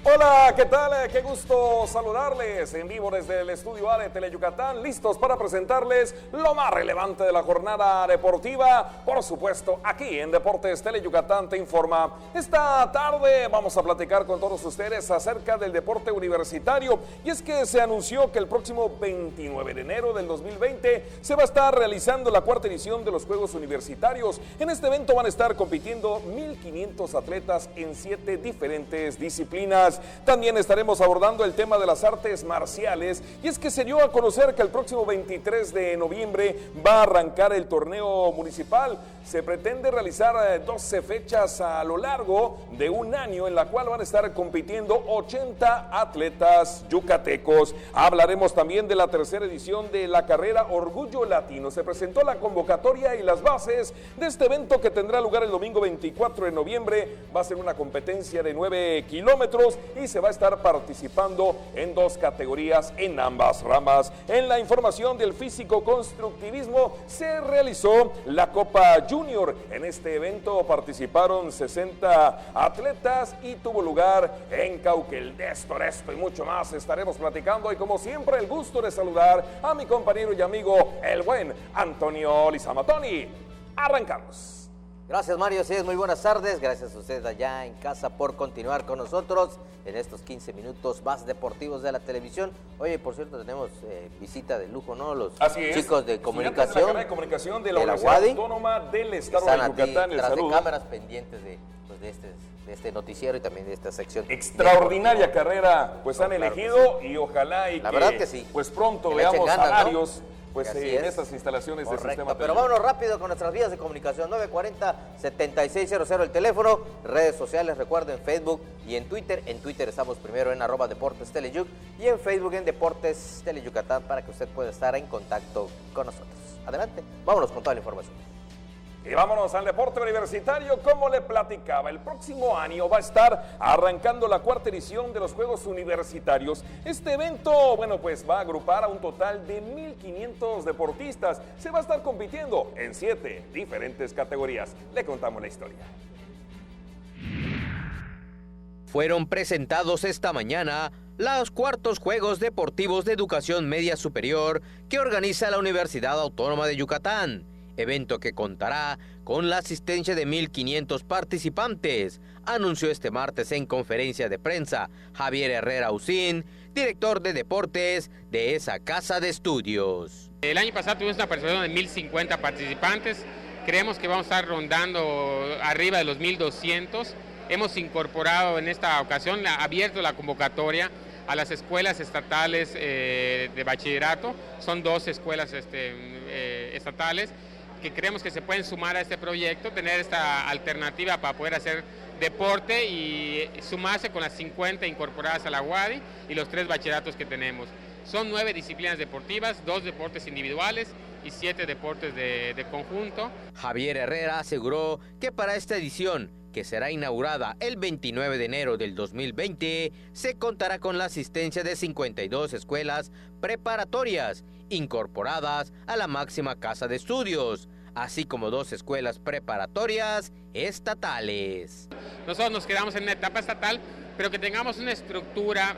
Hola, ¿qué tal? Qué gusto saludarles en vivo desde el estudio A de Tele Yucatán, listos para presentarles lo más relevante de la jornada deportiva. Por supuesto, aquí en Deportes Tele Yucatán te informa. Esta tarde vamos a platicar con todos ustedes acerca del deporte universitario. Y es que se anunció que el próximo 29 de enero del 2020 se va a estar realizando la 4ª edición de los Juegos Universitarios. En este evento van a estar compitiendo 1,500 atletas en 7 diferentes disciplinas. También estaremos abordando el tema de las artes marciales y es que se dio a conocer que el próximo 23 de noviembre va a arrancar el torneo municipal. Se pretende realizar 12 fechas a lo largo de un año en la cual van a estar compitiendo 80 atletas yucatecos. Hablaremos también de la 3ª edición de la carrera Orgullo Latino. Se presentó la convocatoria y las bases de este evento que tendrá lugar el domingo 24 de noviembre. Va a ser una competencia de 9 kilómetros y se va a estar participando en 2 categorías en ambas ramas. En la información del físico-constructivismo se realizó la Copa Junior. En este evento participaron 60 atletas y tuvo lugar en Cauquel. De esto y mucho más estaremos platicando y como siempre el gusto de saludar a mi compañero y amigo el buen Antonio Lizamatoni. Arrancamos. Gracias, Mario, así es, muy buenas tardes, gracias a ustedes allá en casa por continuar con nosotros en estos 15 minutos más deportivos de la televisión. Oye, por cierto, tenemos visita de lujo, ¿no? Los chicos de comunicación, de la carrera de comunicación de la Universidad Autónoma del Estado de Yucatán. Tras de cámaras pendientes de este noticiero y también de esta sección. Extraordinaria carrera, pues han elegido y ojalá y la verdad que sí, pues pronto que veamos ganas, salarios, ¿no? Pues en estas instalaciones del sistema. Pero vámonos rápido con nuestras vías de comunicación. 940-7600 el teléfono, redes sociales, recuerden Facebook y en Twitter. En Twitter estamos primero en @Deportes Teleyuc y en Facebook en Deportes Teleyucatán para que usted pueda estar en contacto con nosotros. Adelante, vámonos con toda la información. Y vámonos al deporte universitario. Como le platicaba, el próximo año va a estar arrancando la 4ª edición de los Juegos Universitarios. Este evento, bueno, pues va a agrupar a un total de 1,500 deportistas. Se va a estar compitiendo en 7 diferentes categorías. Le contamos la historia. Fueron presentados esta mañana los 4º Juegos Deportivos de Educación Media Superior que organiza la Universidad Autónoma de Yucatán. evento que contará con la asistencia de 1,500 participantes, anunció este martes en conferencia de prensa Javier Herrera Usín, director de deportes de esa casa de estudios. El año pasado tuvimos una participación de 1,050 participantes, creemos que vamos a estar rondando arriba de los 1,200. Hemos incorporado en esta ocasión, abierto la convocatoria a las escuelas estatales de bachillerato. Son 2 escuelas estatales que creemos que se pueden sumar a este proyecto, tener esta alternativa para poder hacer deporte y sumarse con las 50 incorporadas a la UADY y los 3 bachilleratos que tenemos. Son 9 disciplinas deportivas, 2 deportes individuales y 7 deportes de conjunto. Javier Herrera aseguró que para esta edición, que será inaugurada el 29 de enero del 2020, se contará con la asistencia de 52 escuelas preparatorias incorporadas a la máxima casa de estudios, así como 2 escuelas preparatorias estatales. Nosotros nos quedamos en una etapa estatal, pero que tengamos una estructura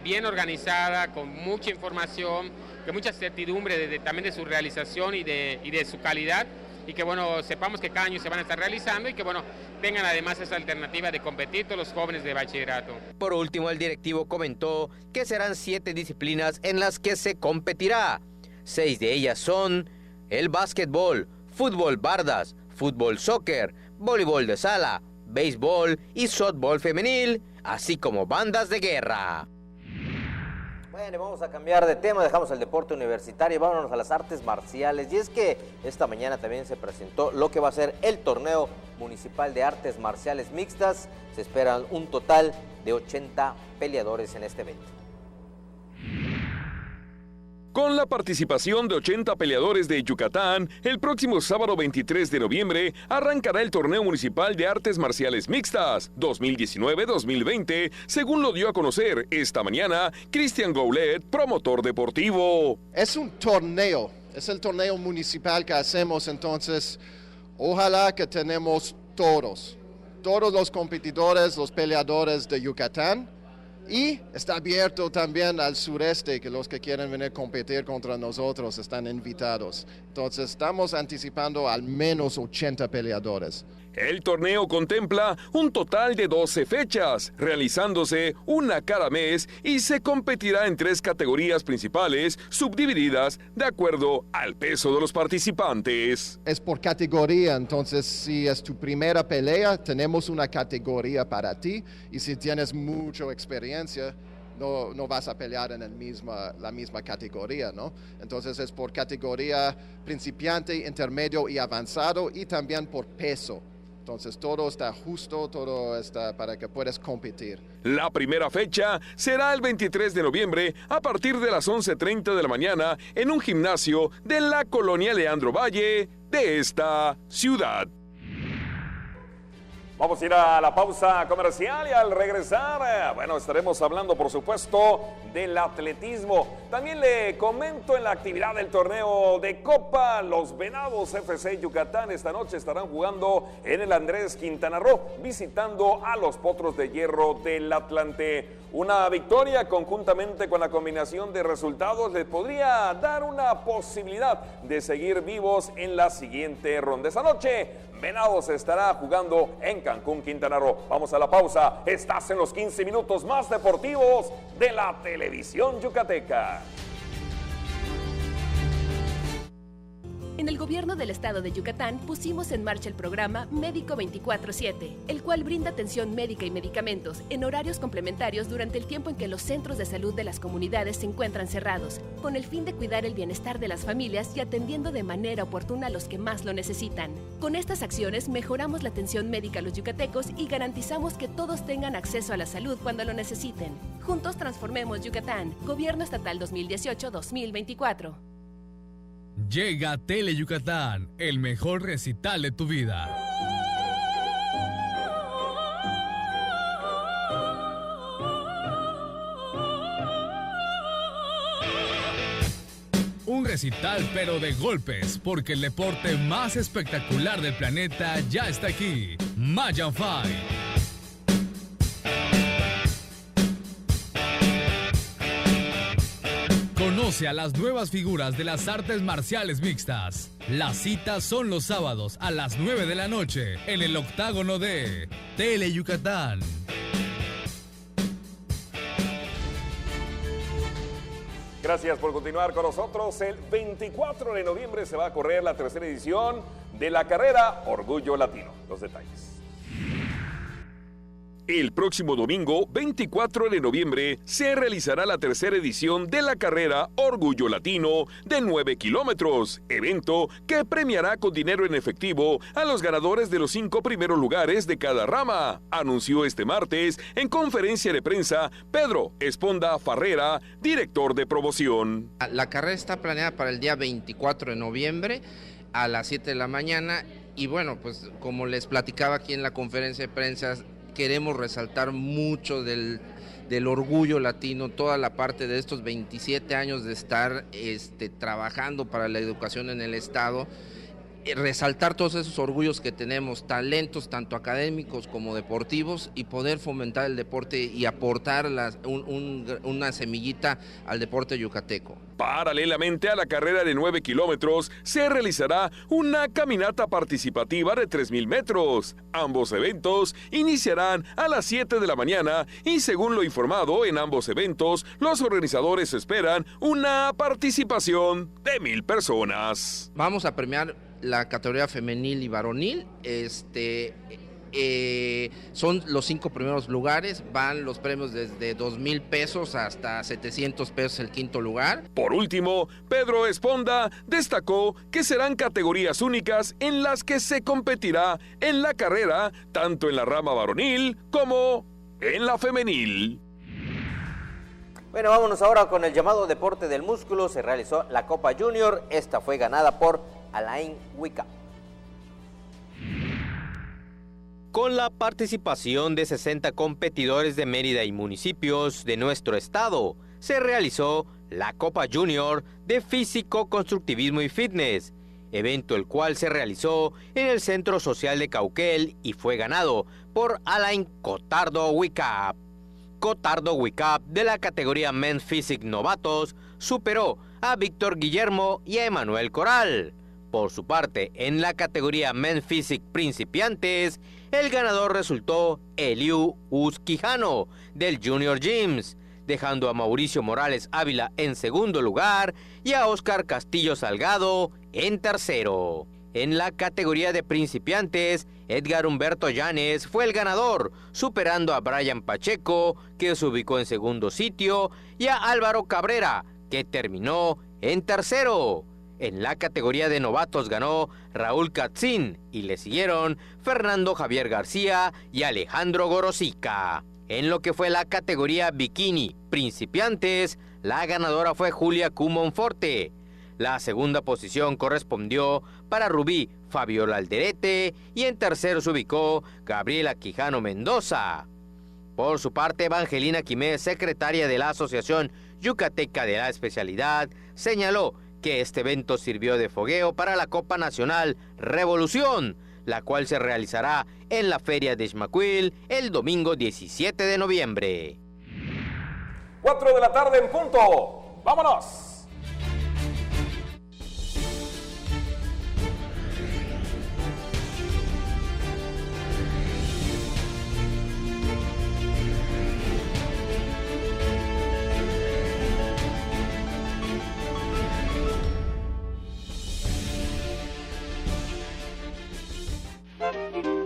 bien organizada, con mucha información, con mucha certidumbre también de su realización y de su calidad, y que bueno, sepamos que cada año se van a estar realizando y que bueno, tengan además esa alternativa de competir todos los jóvenes de bachillerato. Por último, el directivo comentó que serán 7 disciplinas en las que se competirá. 6 de ellas son el básquetbol, fútbol bardas, fútbol soccer, voleibol de sala, béisbol y softball femenil, así como bandas de guerra. Bueno, vamos a cambiar de tema, dejamos el deporte universitario y vámonos a las artes marciales. Y es que esta mañana también se presentó lo que va a ser el torneo municipal de artes marciales mixtas. Se esperan un total de 80 peleadores en este evento. Con la participación de 80 peleadores de Yucatán, el próximo sábado 23 de noviembre arrancará el torneo municipal de artes marciales mixtas 2019-2020, según lo dio a conocer esta mañana Cristian Goulet, promotor deportivo. Es un torneo, es el torneo municipal que hacemos, entonces ojalá que tenemos todos los competidores, los peleadores de Yucatán. Y está abierto también al sureste, que los que quieren venir a competir contra nosotros están invitados. Entonces estamos anticipando al menos 80 peleadores. El torneo contempla un total de 12 fechas, realizándose una cada mes y se competirá en 3 categorías principales, subdivididas de acuerdo al peso de los participantes. Es por categoría, entonces si es tu primera pelea, tenemos una categoría para ti, y si tienes mucha experiencia, no vas a pelear en la misma categoría, ¿no? Entonces es por categoría principiante, intermedio y avanzado, y también por peso. Entonces todo está justo, todo está para que puedas competir. La primera fecha será el 23 de noviembre a partir de las 11:30 de la mañana en un gimnasio de la colonia Leandro Valle de esta ciudad. Vamos a ir a la pausa comercial y al regresar, bueno, estaremos hablando, por supuesto, del atletismo. También le comento en la actividad del torneo de Copa, los Venados FC Yucatán esta noche estarán jugando en el Andrés Quintana Roo, visitando a los Potros de Hierro del Atlante. Una victoria conjuntamente con la combinación de resultados les podría dar una posibilidad de seguir vivos en la siguiente ronda. Esta noche, Venados estará jugando en Cancún, Quintana Roo. Vamos a la pausa. Estás en los 15 minutos más deportivos de la televisión yucateca. En el gobierno del estado de Yucatán pusimos en marcha el programa Médico 24/7, el cual brinda atención médica y medicamentos en horarios complementarios durante el tiempo en que los centros de salud de las comunidades se encuentran cerrados, con el fin de cuidar el bienestar de las familias y atendiendo de manera oportuna a los que más lo necesitan. Con estas acciones mejoramos la atención médica a los yucatecos y garantizamos que todos tengan acceso a la salud cuando lo necesiten. Juntos transformemos Yucatán. Gobierno Estatal 2018-2024. Llega Tele Yucatán, el mejor recital de tu vida. Un recital pero de golpes, porque el deporte más espectacular del planeta ya está aquí. Mayan Fight. Conoce a las nuevas figuras de las artes marciales mixtas. Las citas son los sábados a las 9 de la noche en el octágono de Tele Yucatán. Gracias por continuar con nosotros. El 24 de noviembre se va a correr la tercera edición de la carrera Orgullo Latino. Los detalles. El próximo domingo, 24 de noviembre, se realizará la tercera edición de la carrera Orgullo Latino de 9 kilómetros, evento que premiará con dinero en efectivo a los ganadores de los 5 primeros lugares de cada rama, anunció este martes en conferencia de prensa Pedro Esponda Farrera, director de promoción. La carrera está planeada para el día 24 de noviembre a las 7 de la mañana y bueno, pues como les platicaba aquí en la conferencia de prensa, queremos resaltar mucho del orgullo latino, toda la parte de estos 27 años de estar trabajando para la educación en el estado, resaltar todos esos orgullos que tenemos, talentos tanto académicos como deportivos y poder fomentar el deporte y aportar una semillita al deporte yucateco. Paralelamente a la carrera de 9 kilómetros, se realizará una caminata participativa de 3,000 metros. Ambos eventos iniciarán a las 7 de la mañana y según lo informado en ambos eventos, los organizadores esperan una participación de 1,000 personas. Vamos a premiar la categoría femenil y varonil, son los 5 primeros lugares, van los premios desde 2,000 pesos hasta 700 pesos el quinto lugar. Por último, Pedro Esponda destacó que serán categorías únicas en las que se competirá en la carrera, tanto en la rama varonil como en la femenil. Bueno, vámonos ahora con el llamado deporte del músculo. Se realizó la Copa Junior, esta fue ganada por Alain Huicap. Con la participación de 60 competidores de Mérida y municipios de nuestro estado, se realizó la Copa Junior de Físico, Constructivismo y Fitness, evento el cual se realizó en el Centro Social de Cauquel y fue ganado por Alain Cotardo Huicap. Cotardo Huicap, de la categoría Men Physique Novatos, superó a Víctor Guillermo y a Emanuel Coral. Por su parte, en la categoría Men Physique Principiantes, el ganador resultó Eliu Usquijano, del Junior Gyms, dejando a Mauricio Morales Ávila en segundo lugar y a Óscar Castillo Salgado en tercero. En la categoría de principiantes, Edgar Humberto Llanes fue el ganador, superando a Brian Pacheco, que se ubicó en segundo sitio, y a Álvaro Cabrera, que terminó en tercero. En la categoría de novatos ganó Raúl Katzin y le siguieron Fernando Javier García y Alejandro Gorosica. En lo que fue la categoría bikini principiantes, la ganadora fue Julia Q. Monforte. La segunda posición correspondió para Rubí Fabiola Alderete y en tercero se ubicó Gabriela Quijano Mendoza. Por su parte, Evangelina Quiménez, secretaria de la Asociación Yucateca de la Especialidad, señaló que este evento sirvió de fogueo para la Copa Nacional Revolución, la cual se realizará en la Feria de Xmaquil el domingo 17 de noviembre. 4 de la tarde en punto. ¡Vámonos!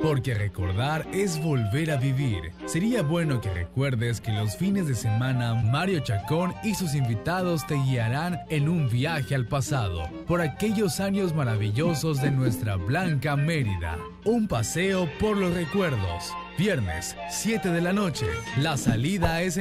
Porque recordar es volver a vivir. Sería bueno que recuerdes que los fines de semana Mario Chacón y sus invitados te guiarán en un viaje al pasado, por aquellos años maravillosos de nuestra blanca Mérida. Un paseo por los recuerdos. Viernes, 7 de la noche. La salida es en